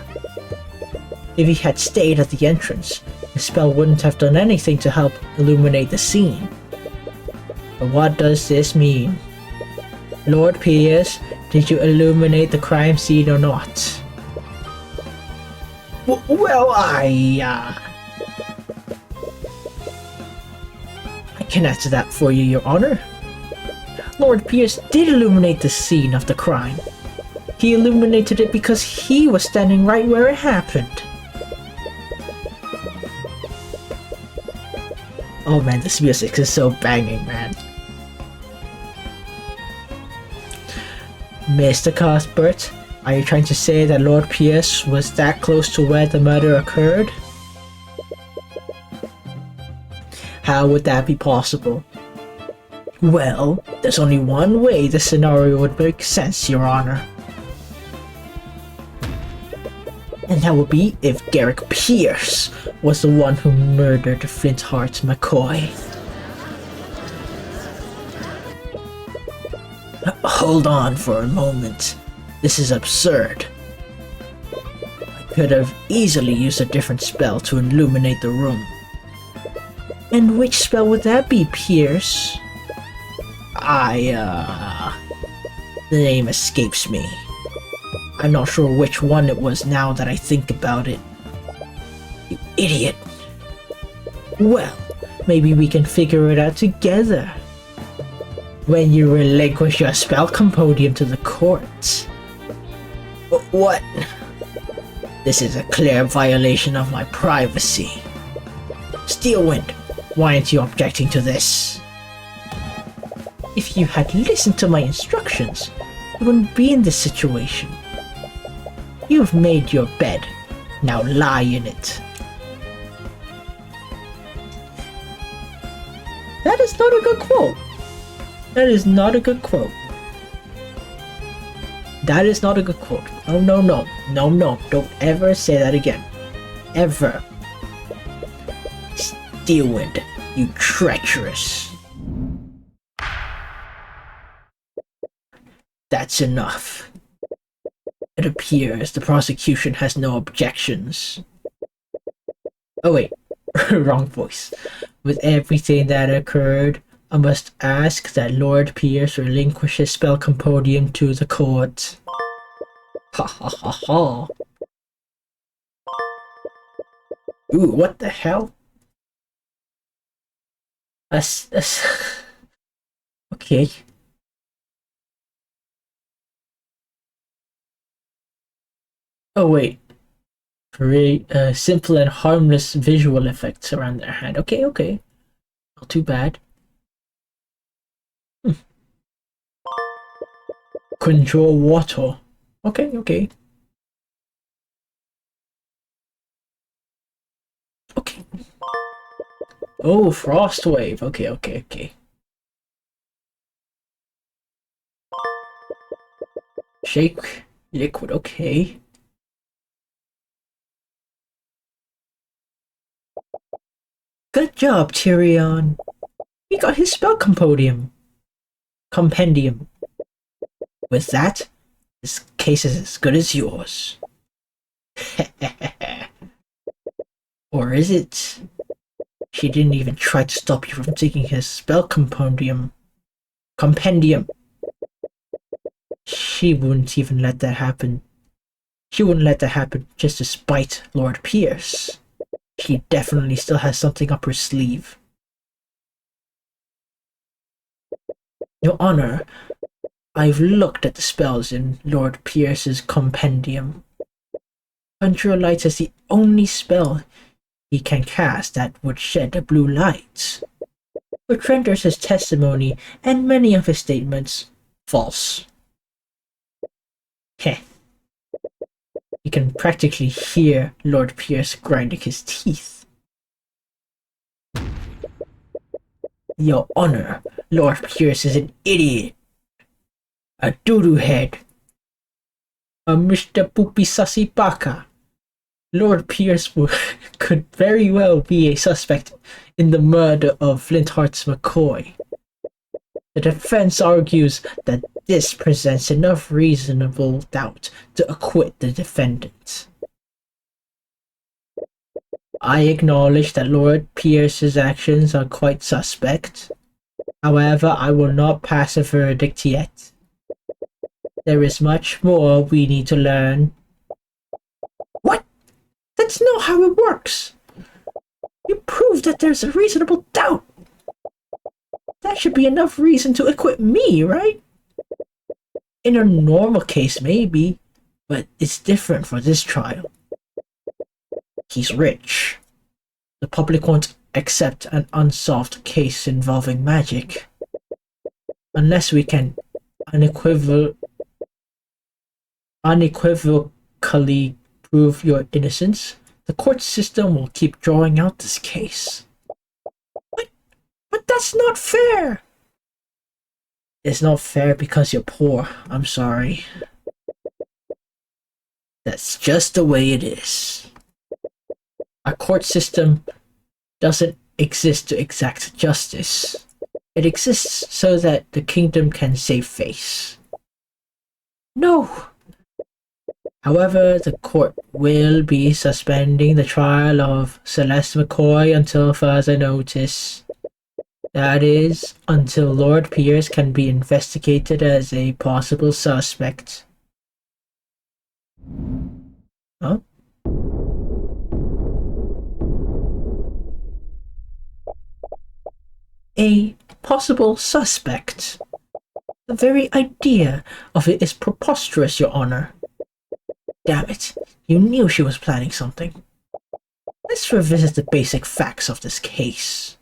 If he had stayed at the entrance, the spell wouldn't have done anything to help illuminate the scene. But what does this mean? Lord Pierce, did you illuminate the crime scene or not? Well, I can answer that for you, Your Honor. Lord Pierce did illuminate the scene of the crime. He illuminated it because he was standing right where it happened. Oh man, this music is so banging, man. Mr. Cuthbert, are you trying to say that Lord Pierce was that close to where the murder occurred? How would that be possible? Well, there's only one way this scenario would make sense, Your Honor. And that would be if Garrick Pierce was the one who murdered Flintheart McCoy. Hold on for a moment. This is absurd. I could have easily used a different spell to illuminate the room. And which spell would that be, Pierce? The name escapes me. I'm not sure which one it was now that I think about it. You idiot. Well, maybe we can figure it out together. When you relinquish your spell compendium to the courts. What? This is a clear violation of my privacy. Steelwind, why aren't you objecting to this? If you had listened to my instructions, you wouldn't be in this situation. You've made your bed. Now lie in it. That is not a good quote. That is not a good quote. That is not a good quote. No, no, no. No, no. Don't ever say that again. Ever. Steelwind, you treacherous. That's enough. It appears the prosecution has no objections. Oh wait, wrong voice. With everything that occurred, I must ask that Lord Pierce relinquish his spell compodium to the court. Ha ha ha ha. Ooh, what the hell? Okay. Oh wait. Create simple and harmless visual effects around their hand. Okay, okay. Not too bad. Control water. Okay, okay. Okay. Oh, frost wave. Okay, okay, okay. Shake liquid. Okay. Good job, Tyrion. He got his spell compendium. With that, this case is as good as yours. Or is it? She didn't even try to stop you from taking his spell compendium. She wouldn't even let that happen. She wouldn't let that happen just to spite Lord Pierce. She definitely still has something up her sleeve. Your Honor, I've looked at the spells in Lord Pierce's compendium. Conjure Light is the only spell he can cast that would shed a blue light, which renders his testimony and many of his statements false. Heh. You can practically hear Lord Pierce grinding his teeth. Your Honor, Lord Pierce is an idiot. A doo-doo head. A Mr. Poopy Sussy Baka. Lord Pierce could very well be a suspect in the murder of Flintheart's McCoy. The defense argues that this presents enough reasonable doubt to acquit the defendant. I acknowledge that Lord Pierce's actions are quite suspect. However, I will not pass a verdict yet. There is much more we need to learn. What? That's not how it works. You proved that there's a reasonable doubt. That should be enough reason to acquit me, right? In a normal case, maybe, but it's different for this trial. He's rich. The public won't accept an unsolved case involving magic. Unless we can unequivocally prove your innocence, the court system will keep drawing out this case. But that's not fair! It's not fair because you're poor. I'm sorry. That's just the way it is. Our court system doesn't exist to exact justice. It exists so that the kingdom can save face. No! However, the court will be suspending the trial of Celeste McCoy until further notice. That is, until Lord Pierce can be investigated as a possible suspect. Huh? A possible suspect. The very idea of it is preposterous, Your Honor. Damn it, you knew she was planning something. Let's revisit the basic facts of this case.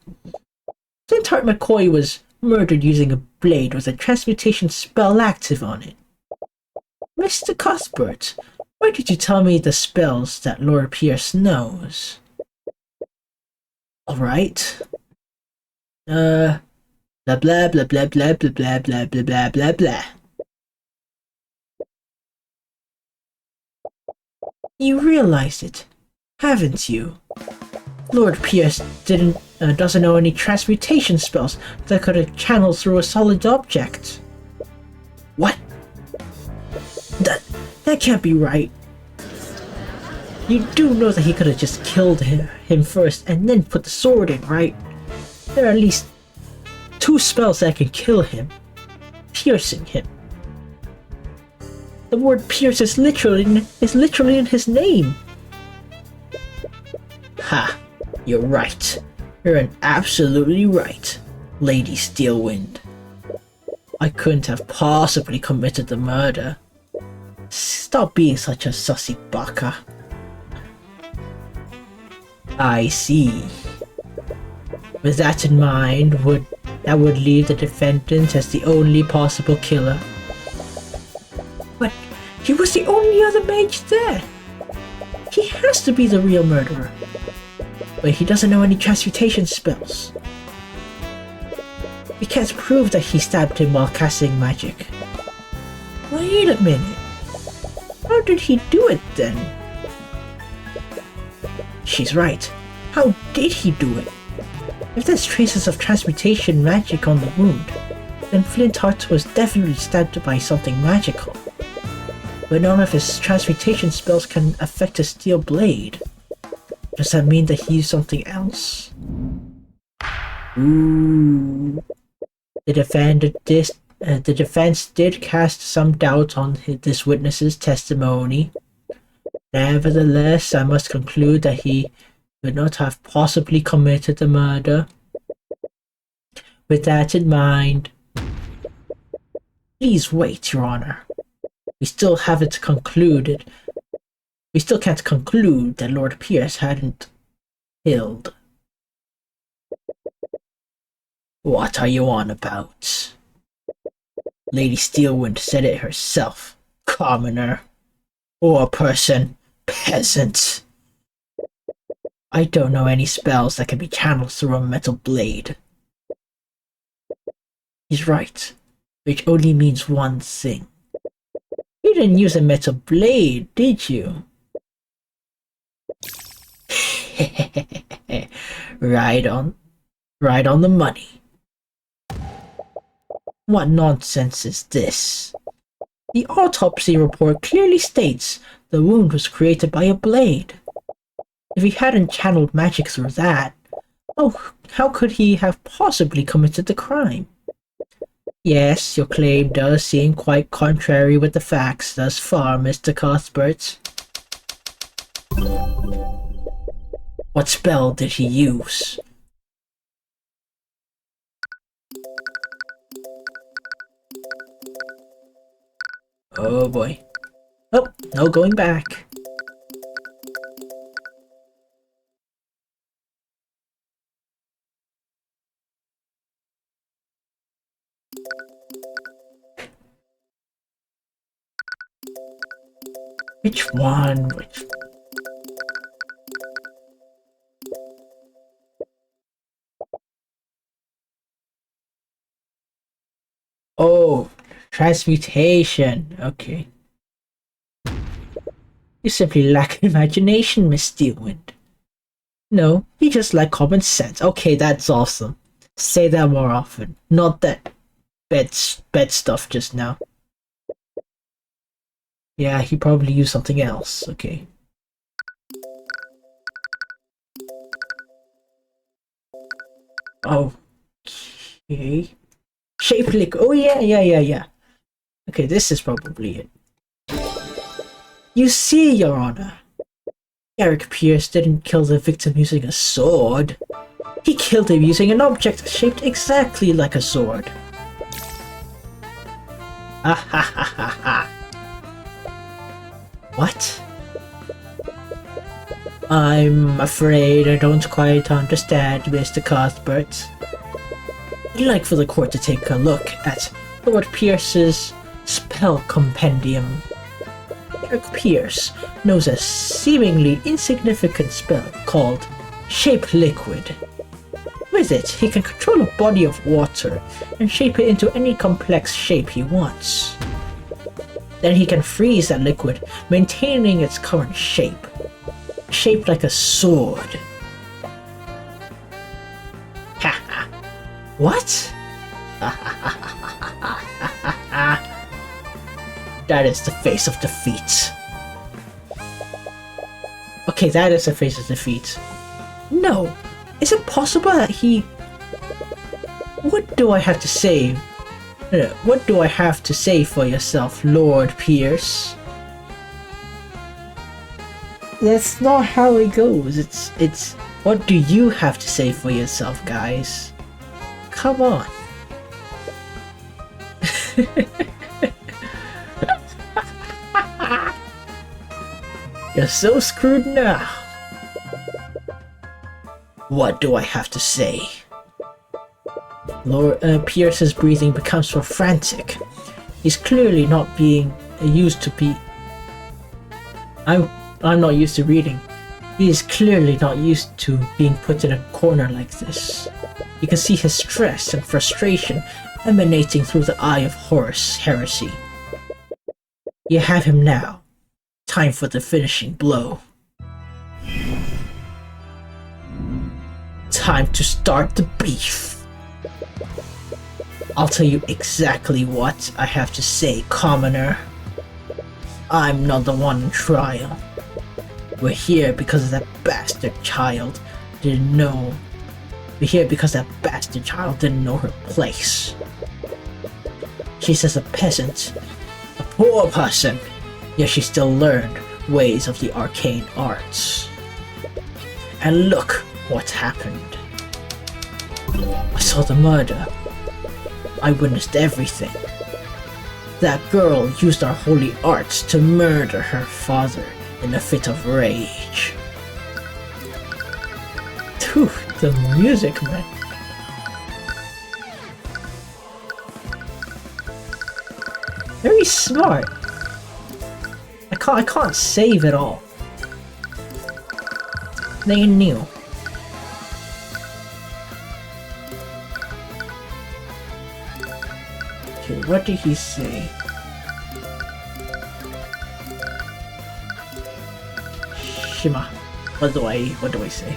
Flintheart McCoy was murdered using a blade with a transmutation spell active on it. Mr. Cuthbert, why did you tell me the spells that Lord Pierce knows? Alright. Blah blah blah blah blah blah blah blah blah blah blah blah. You realized it, haven't you? Lord Pierce doesn't know any transmutation spells that could have channeled through a solid object. What? That can't be right. You do know that he could have just killed him first and then put the sword in, right? There are at least 2 spells that can kill him. Piercing him. The word pierce is literally in his name. Ha! You're right. You're absolutely right, Lady Steelwind. I couldn't have possibly committed the murder. Stop being such a sussy baka. I see. With that in mind, that would leave the defendant as the only possible killer. But he was the only other mage there. He has to be the real murderer. But he doesn't know any transmutation spells. We can't prove that he stabbed him while casting magic. Wait a minute. How did he do it then? She's right. How did he do it? If there's traces of transmutation magic on the wound, then Flintheart was definitely stabbed by something magical. But none of his transmutation spells can affect his steel blade. Does that mean that he used something else? Ooh. The defense did cast some doubt on this witness's testimony. Nevertheless, I must conclude that he could not have possibly committed the murder. With that in mind, please wait, Your Honor. We still can't conclude that Lord Pierce hadn't killed. What are you on about? Lady Steelwind said it herself. Commoner. Poor person. Peasant. I don't know any spells that can be channeled through a metal blade. He's right, which only means one thing. You didn't use a metal blade, did you? Right on the money. What nonsense is this? The autopsy report clearly states the wound was created by a blade. If he hadn't channeled magic through that, how could he have possibly committed the crime? Yes, your claim does seem quite contrary with the facts thus far, Mr. Cuthbert. What spell did he use? Oh boy. Oh, no going back. Which one? Oh, transmutation. Okay. You simply lack imagination, Miss Steelwind. No, you just lack common sense. Okay, that's awesome. Say that more often. Not that bed stuff just now. Yeah, he probably used something else. Okay. Okay. Shape liquid. Oh yeah. Okay, this is probably it. You see, Your Honor, Eric Pierce didn't kill the victim using a sword. He killed him using an object shaped exactly like a sword. Ha. What? I'm afraid I don't quite understand, Mr. Cuthbert. I'd like for the court to take a look at Lord Pierce's spell compendium. Eric Pierce knows a seemingly insignificant spell called Shape Liquid. With it, he can control a body of water and shape it into any complex shape he wants. Then he can freeze that liquid, maintaining its current shape. Shaped like a sword. Haha. What? That is the face of defeat. Okay, that is the face of defeat. No! Is it possible that he... What do I have to say? What do I have to say for yourself, Lord Pierce? That's not how it goes. It's what do you have to say for yourself, guys? Come on. You're so screwed now. What do I have to say? Lord Pierce's breathing becomes more frantic. He's clearly not being used to be... I'm not used to reading. He is clearly not used to being put in a corner like this. You can see his stress and frustration emanating through the eye of Horus Heresy. You have him now. Time for the finishing blow. Time to start the beef. I'll tell you exactly what I have to say, commoner. I'm not the one in trial. We're here because that bastard child didn't know. We're here because that bastard child didn't know her place. She's just a peasant, a poor person, yet she still learned ways of the arcane arts. And look what happened. I saw the murder. I witnessed everything. That girl used our holy arts to murder her father in a fit of rage. Dude, the music, man. Very smart. I can't save it all. They knew. Okay, what did he say? Shima. What do I say?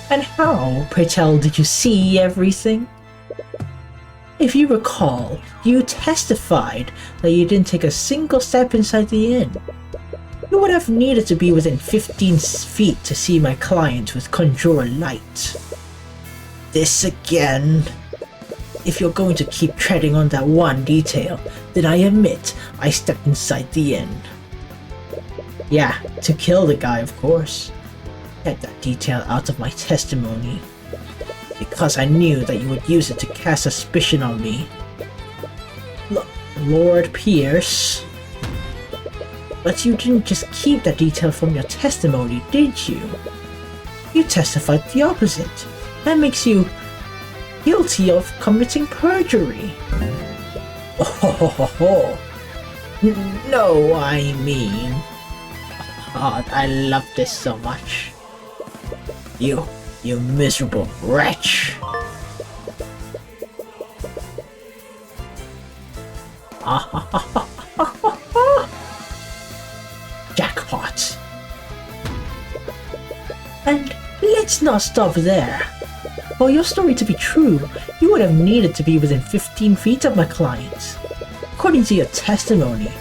And how, pray tell, did you see everything? If you recall, you testified that you didn't take a single step inside the inn. You would have needed to be within 15 feet to see my client with Conjure Light. This again? If you're going to keep treading on that one detail, then I admit I stepped inside the inn. Yeah, to kill the guy, of course. Get that detail out of my testimony. Because I knew that you would use it to cast suspicion on me. Lord Pierce. But you didn't just keep that detail from your testimony, did you? You testified the opposite. That makes you guilty of committing perjury. Oh, no, I mean... God, I love this so much. You miserable wretch. Jackpot. And let's not stop there. For your story to be true, you would have needed to be within 15 feet of my client. According to your testimony,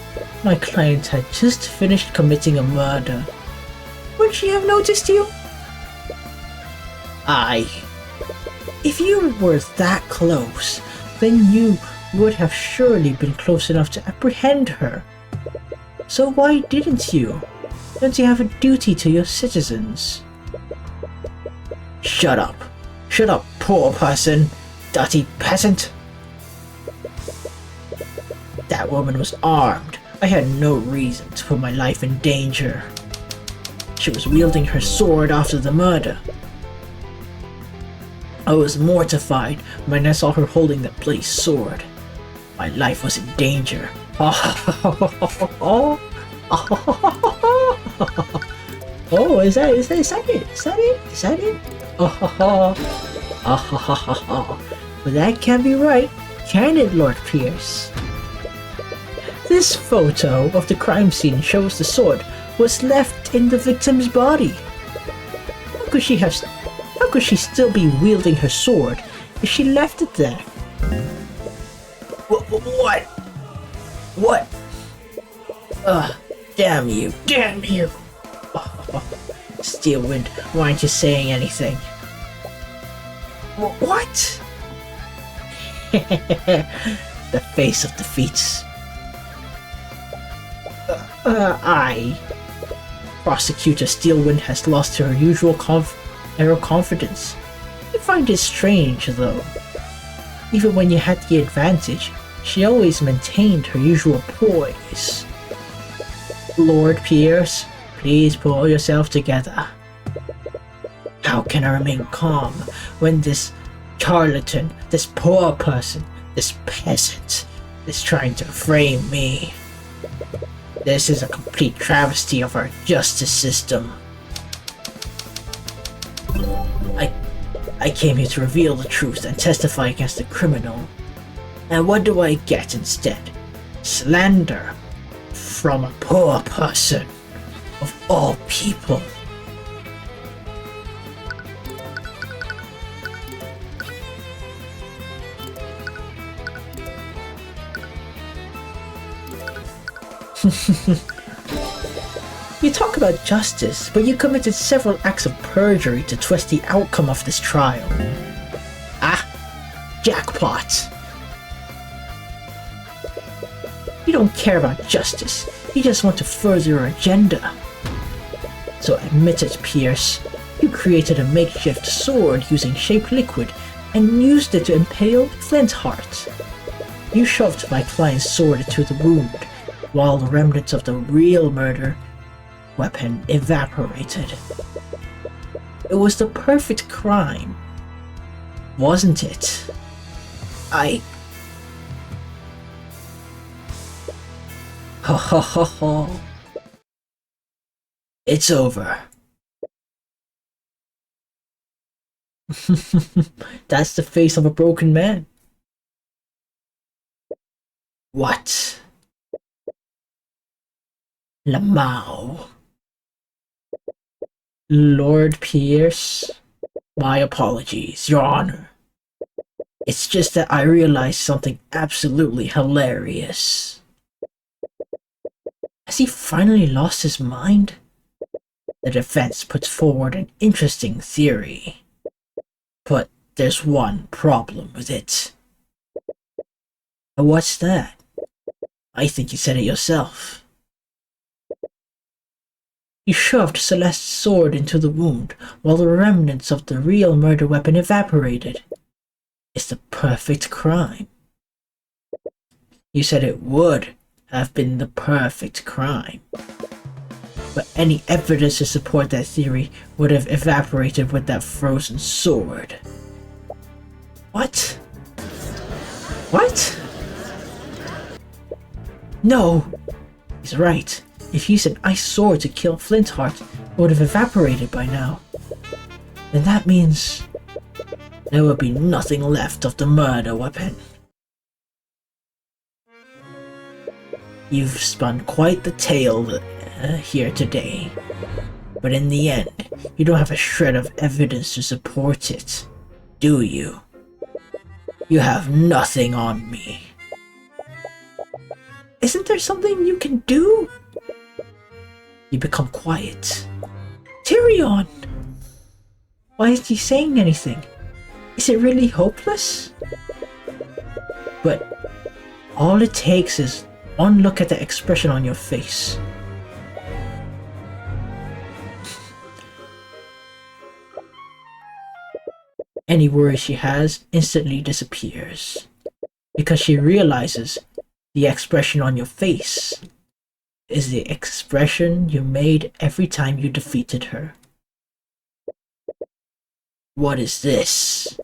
my client had just finished committing a murder. Would she have noticed you? Aye. If you were that close, then you would have surely been close enough to apprehend her. So why didn't you? Don't you have a duty to your citizens? Shut up. Shut up, poor person. Dirty peasant. That woman was armed. I had no reason to put my life in danger. She was wielding her sword after the murder. I was mortified when I saw her holding that blade sword. My life was in danger. Oh, is that it? But that can't be right, can it, Lord Pierce? This photo of the crime scene shows the sword was left in the victim's body. How could she still be wielding her sword if she left it there? What? What? Damn you! Damn you! Steelwind, why aren't you saying anything? What? The face of defeats. Prosecutor Steelwind has lost her usual air of confidence. I find it strange, though. Even when you had the advantage, she always maintained her usual poise. Lord Pierce, please pull yourself together. How can I remain calm when this charlatan, this poor person, this peasant, is trying to frame me? This is a complete travesty of our justice system. I came here to reveal the truth and testify against the criminal. And what do I get instead? Slander from a poor person, of all people. You talk about justice, but you committed several acts of perjury to twist the outcome of this trial. Ah, jackpot. You don't care about justice, you just want to further your agenda. So admit it, Pierce. You created a makeshift sword using shaped liquid and used it to impale Flintheart. You shoved my client's sword into the wound, while the remnants of the real murder weapon evaporated. It was the perfect crime, wasn't it? Ho ho ho ho. It's over. That's the face of a broken man. What? Lamau. Lord Pierce, my apologies, Your Honor. It's just that I realized something absolutely hilarious. Has he finally lost his mind? The defense puts forward an interesting theory, but there's one problem with it. And what's that? I think you said it yourself. You shoved Celeste's sword into the wound, while the remnants of the real murder weapon evaporated. It's the perfect crime. You said it would have been the perfect crime. But any evidence to support that theory would have evaporated with that frozen sword. What? What? No! He's right. If you used an ice sword to kill Flintheart, it would have evaporated by now. Then that means there would be nothing left of the murder weapon. You've spun quite the tale here today, but in the end, you don't have a shred of evidence to support it, do you? You have nothing on me. Isn't there something you can do? You become quiet. Tyrion! Why isn't he saying anything? Is it really hopeless? But all it takes is one look at the expression on your face. Any worry she has instantly disappears, because she realizes the expression on your face is the expression you made every time you defeated her. What is this?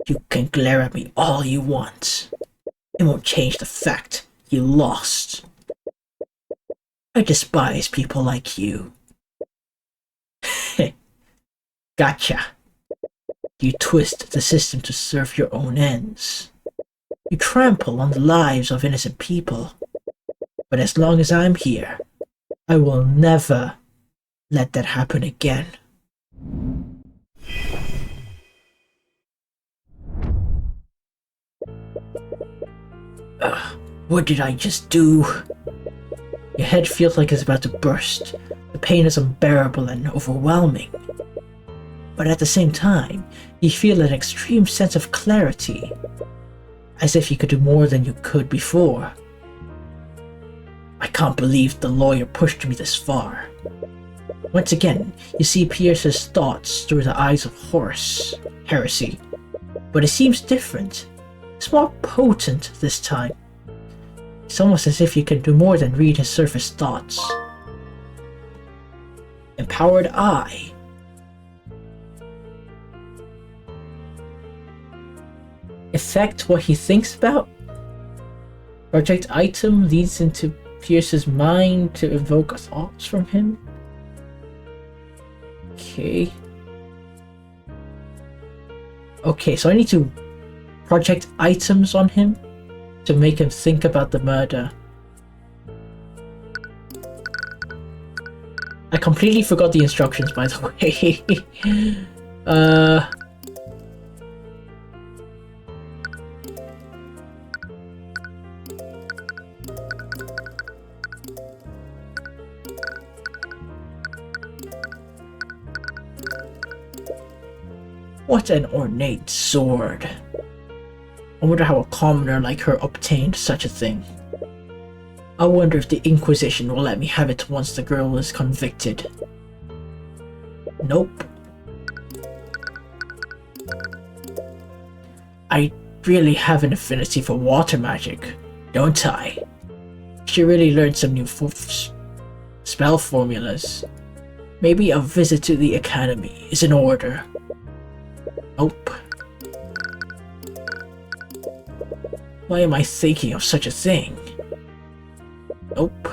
You can glare at me all you want. It won't change the fact you lost. I despise people like you. Gotcha. You twist the system to serve your own ends. You trample on the lives of innocent people. But as long as I'm here, I will never let that happen again. What did I just do? Your head feels like it's about to burst. The pain is unbearable and overwhelming. But at the same time, you feel an extreme sense of clarity, as if you could do more than you could before. I can't believe the lawyer pushed me this far. Once again, you see Pierce's thoughts through the eyes of heresy. But it seems different. It's more potent this time. It's almost as if you can do more than read his surface thoughts. Empowered Eye. Affect what he thinks about? Project item leads into Pierce's mind to evoke thoughts from him? Okay. Okay, so I need to project items on him to make him think about the murder. I completely forgot the instructions, by the way. What an ornate sword. I wonder how a commoner like her obtained such a thing. I wonder if the Inquisition will let me have it once the girl is convicted. Nope. I really have an affinity for water magic, don't I? Should really learn some new spell formulas. Maybe a visit to the academy is in order. Nope. Why am I thinking of such a thing? Nope.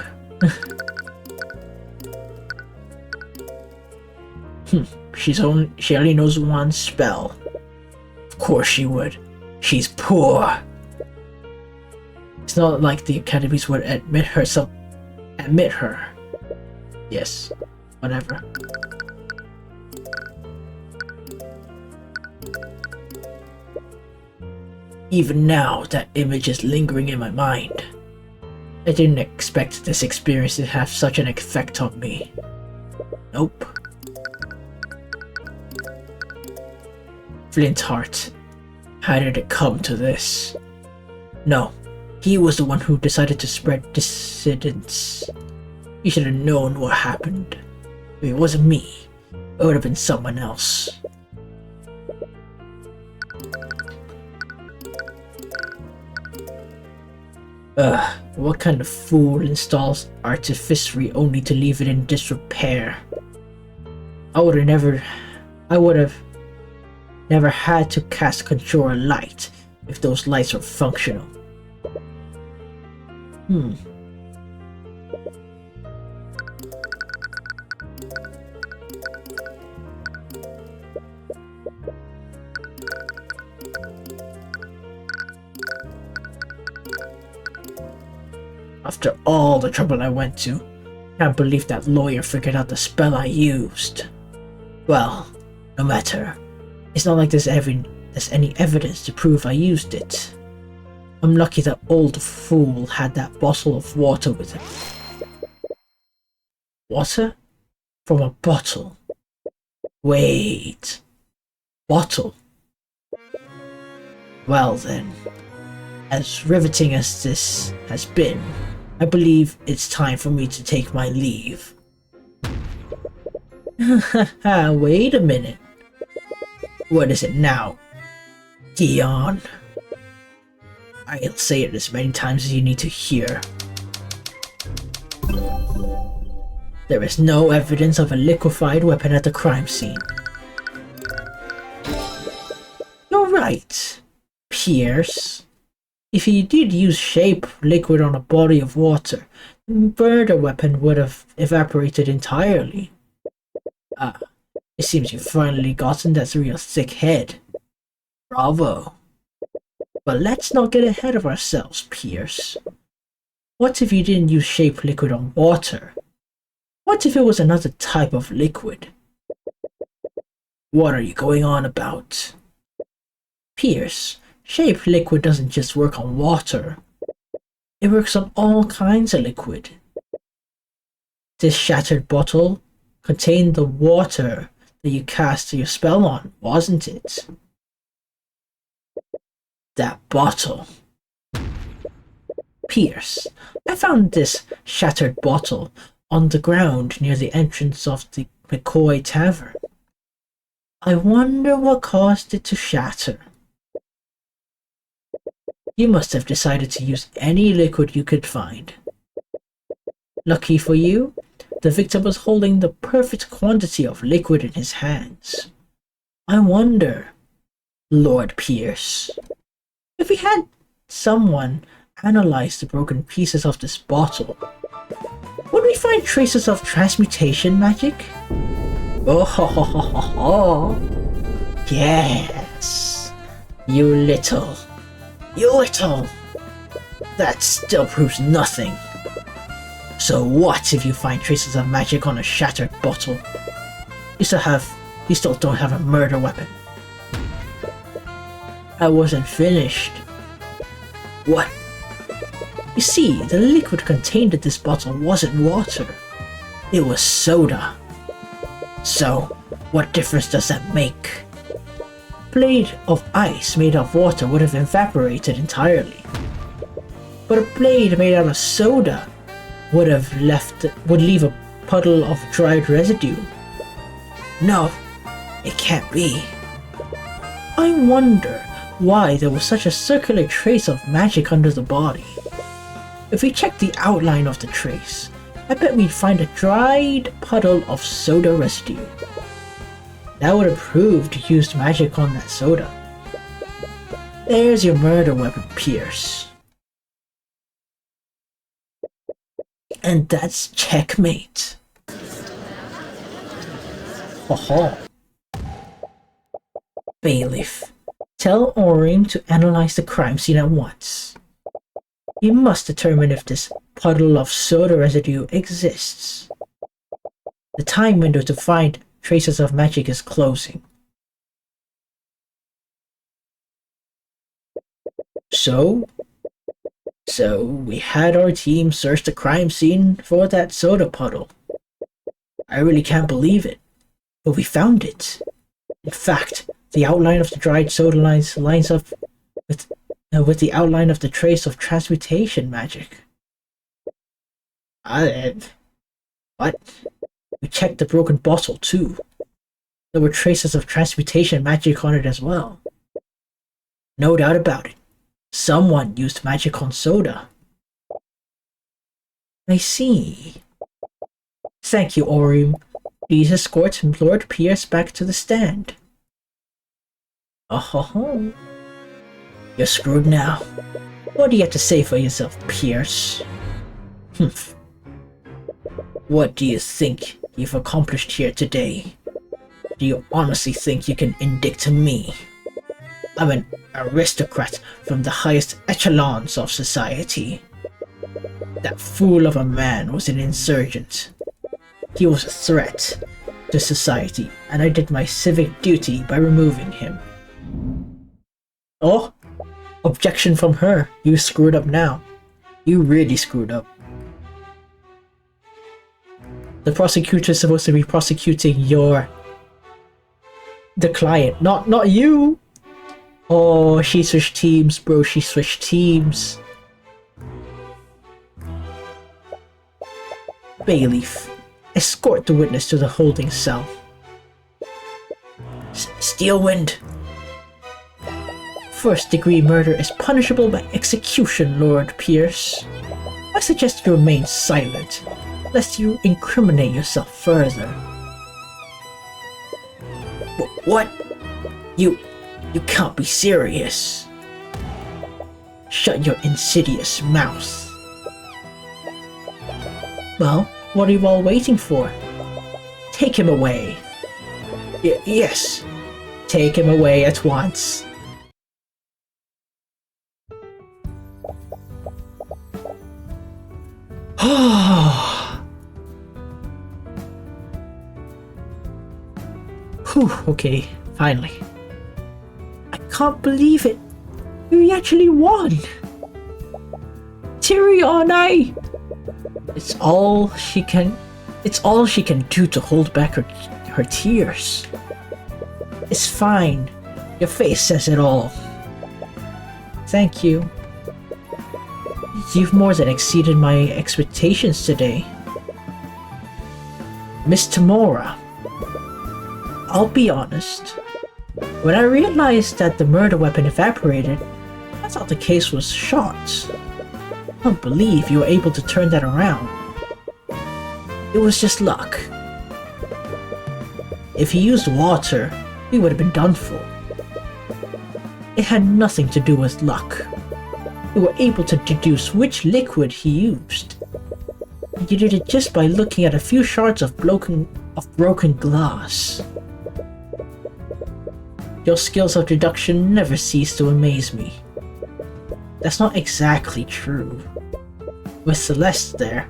She only knows one spell. Of course she would. She's poor. It's not like the academies would admit her. Yes, whatever. Even now, that image is lingering in my mind. I didn't expect this experience to have such an effect on me. Nope. Flintheart. How did it come to this? No, he was the one who decided to spread dissidence. You should have known what happened. If it wasn't me, it would have been someone else. What kind of fool installs artificery only to leave it in disrepair? I would have never had to cast Conjure Light if those lights were functional. After all the trouble I went to, can't believe that lawyer figured out the spell I used. Well, no matter. It's not like there's any evidence to prove I used it. I'm lucky that old fool had that bottle of water with him. Water? From a bottle. Wait. Bottle? Well then, as riveting as this has been, I believe it's time for me to take my leave. Wait a minute. What is it now? Dion. I'll say it as many times as you need to hear. There is no evidence of a liquefied weapon at the crime scene. You're right, Pierce. If he did use shape liquid on a body of water, the murder weapon would have evaporated entirely. It seems you've finally gotten that through your thick head. Bravo. But let's not get ahead of ourselves, Pierce. What if you didn't use shape liquid on water? What if it was another type of liquid? What are you going on about? Pierce, shaped liquid doesn't just work on water. It works on all kinds of liquid. This shattered bottle contained the water that you cast your spell on, wasn't it? That bottle. Pierce, I found this shattered bottle on the ground near the entrance of the McCoy Tavern. I wonder what caused it to shatter. You must have decided to use any liquid you could find. Lucky for you, the victim was holding the perfect quantity of liquid in his hands. I wonder, Lord Pierce, if we had someone analyze the broken pieces of this bottle, would we find traces of transmutation magic? Oh ho ho ho ho ho! Yes! You little! That still proves nothing. So what if you find traces of magic on a shattered bottle? You still don't have a murder weapon. I wasn't finished. What? You see, the liquid contained in this bottle wasn't water. It was soda. So, what difference does that make? A blade of ice made of water would have evaporated entirely. But a blade made out of soda would leave a puddle of dried residue. No, it can't be. I wonder why there was such a circular trace of magic under the body. If we check the outline of the trace, I bet we'd find a dried puddle of soda residue. That would have proved you used magic on that soda. There's your murder weapon, Pierce. And that's checkmate. Ho. Bailiff, tell Orim to analyze the crime scene at once. He must determine if this puddle of soda residue exists. The time window to find traces of magic is closing. So we had our team search the crime scene for that soda puddle. I really can't believe it, but we found it. In fact, the outline of the dried soda lines up with the outline of the trace of transmutation magic. What? We checked the broken bottle too. There were traces of transmutation magic on it as well. No doubt about it. Someone used magic on soda. I see. Thank you, Orim. Please escort Lord Pierce back to the stand. Oh. You're screwed now. What do you have to say for yourself, Pierce? Humph. What do you think you've accomplished here today? Do you honestly think you can indict me? I'm an aristocrat from the highest echelons of society. That fool of a man was an insurgent. He was a threat to society, and I did my civic duty by removing him. Oh? Objection from her. You screwed up now. You really screwed up. The prosecutor is supposed to be prosecuting the client, not you. Oh, she switched teams, bro. She switched teams. Bailiff, escort the witness to the holding cell. Steelwind. First-degree murder is punishable by execution, Lord Pierce. I suggest you remain silent, lest you incriminate yourself further. What? You can't be serious. Shut your insidious mouth. Well, what are you all waiting for? Take him away. Yes, take him away at once. Whew, okay, finally. I can't believe it. You actually won. Tyrion, It's all she can do to hold back her tears. It's fine. Your face says it all. Thank you. You've more than exceeded my expectations today. Miss Tamora. I'll be honest. When I realized that the murder weapon evaporated, I thought the case was shot. I don't believe you were able to turn that around. It was just luck. If he used water, we would have been done for. It had nothing to do with luck. You were able to deduce which liquid he used. You did it just by looking at a few shards of broken glass. Your skills of deduction never cease to amaze me. That's not exactly true. With Celeste there,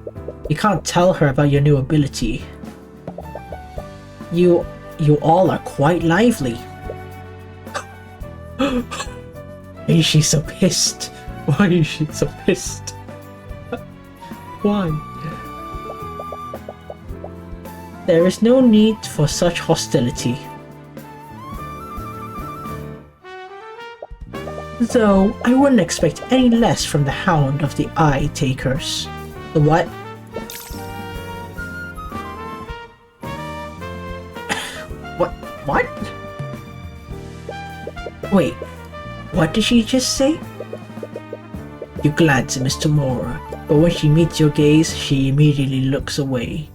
you can't tell her about your new ability. You all are quite lively. Why is she so pissed? Why is she so pissed? Why? There is no need for such hostility. Though, I wouldn't expect any less from the Hound of the Eye Takers. The what? What? Wait, what did she just say? You glance at Miss Tamora, but when she meets your gaze, she immediately looks away.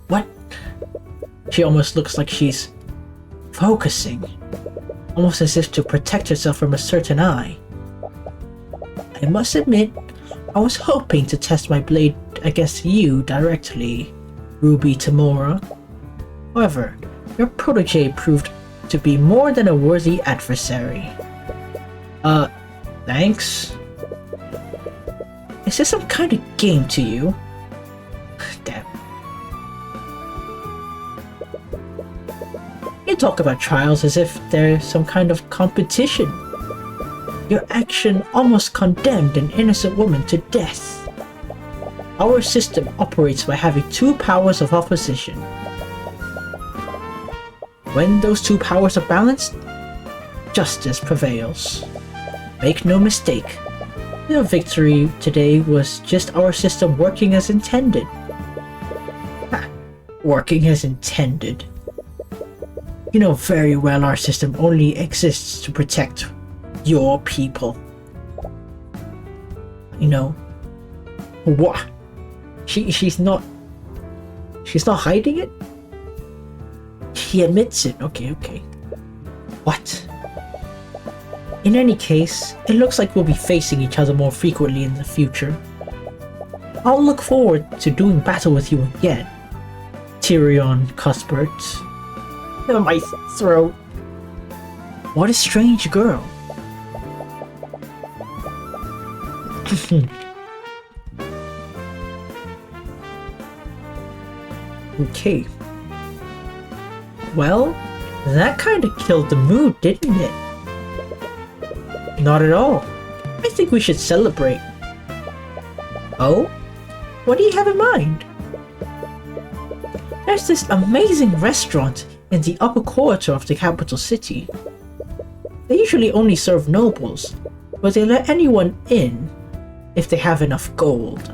What? She almost looks like she's focusing, almost as if to protect herself from a certain eye. I must admit, I was hoping to test my blade against you directly, Ruby Tamora. However, your protege proved to be more than a worthy adversary. Thanks? Is this some kind of game to you? Damn. You talk about trials as if they're some kind of competition. Your action almost condemned an innocent woman to death. Our system operates by having two powers of opposition. When those two powers are balanced, justice prevails. Make no mistake, your victory today was just our system working as intended. Ha, working as intended. You know very well our system only exists to protect your people. You know, what? She's not hiding it? He admits it. Okay. What? In any case, it looks like we'll be facing each other more frequently in the future. I'll look forward to doing battle with you again, Tyrion Cuthbert. My throat. What a strange girl. Okay. Well, that kind of killed the mood, didn't it? Not at all. I think we should celebrate. Oh? What do you have in mind? There's this amazing restaurant in the upper quarter of the capital city. They usually only serve nobles, but they let anyone in if they have enough gold.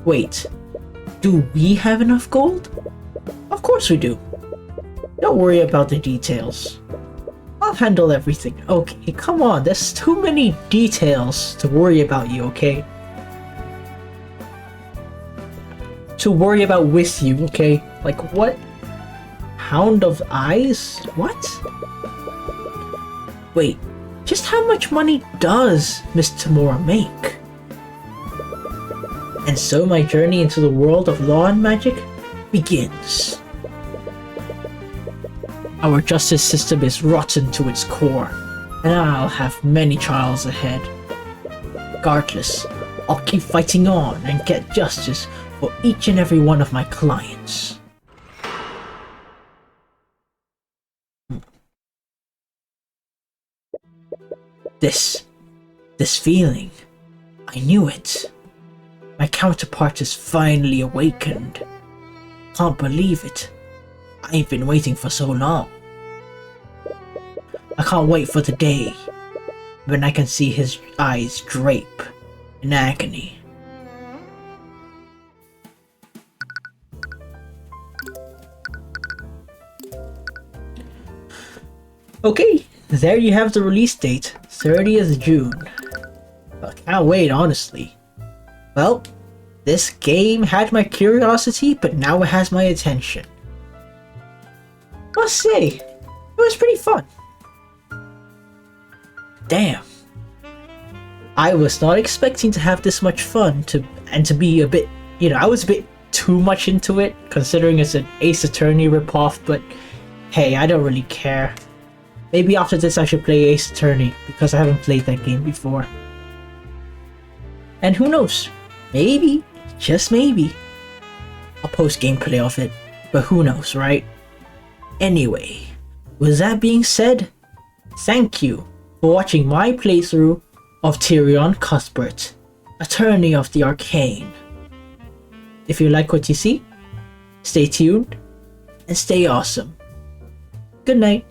Wait, do we have enough gold? Of course we do. Don't worry about the details. I'll handle everything. Okay, come on, there's too many details to worry about you, okay? To worry about with you, okay? Like what? Hound of Eyes? What? Wait, just how much money does Miss Tamora make? And so my journey into the world of law and magic begins. Our justice system is rotten to its core, and I'll have many trials ahead. Regardless, I'll keep fighting on and get justice for each and every one of my clients. This feeling. I knew it. My counterpart is finally awakened. Can't believe it. I've been waiting for so long. I can't wait for the day when I can see his eyes drape in agony. Okay, there you have the release date, 30th June. I can't wait, honestly. Well, this game had my curiosity, but now it has my attention. Must say, it was pretty fun. Damn. I was not expecting to have this much fun and to be a bit, I was a bit too much into it, considering it's an Ace Attorney ripoff, but hey, I don't really care. Maybe after this I should play Ace Attorney, because I haven't played that game before. And who knows, maybe, just maybe, I'll post gameplay of it, but who knows, right? Anyway, with that being said, thank you for watching my playthrough of Tyrion Cuthbert, Attorney of the Arcane. If you like what you see, stay tuned and stay awesome. Good night.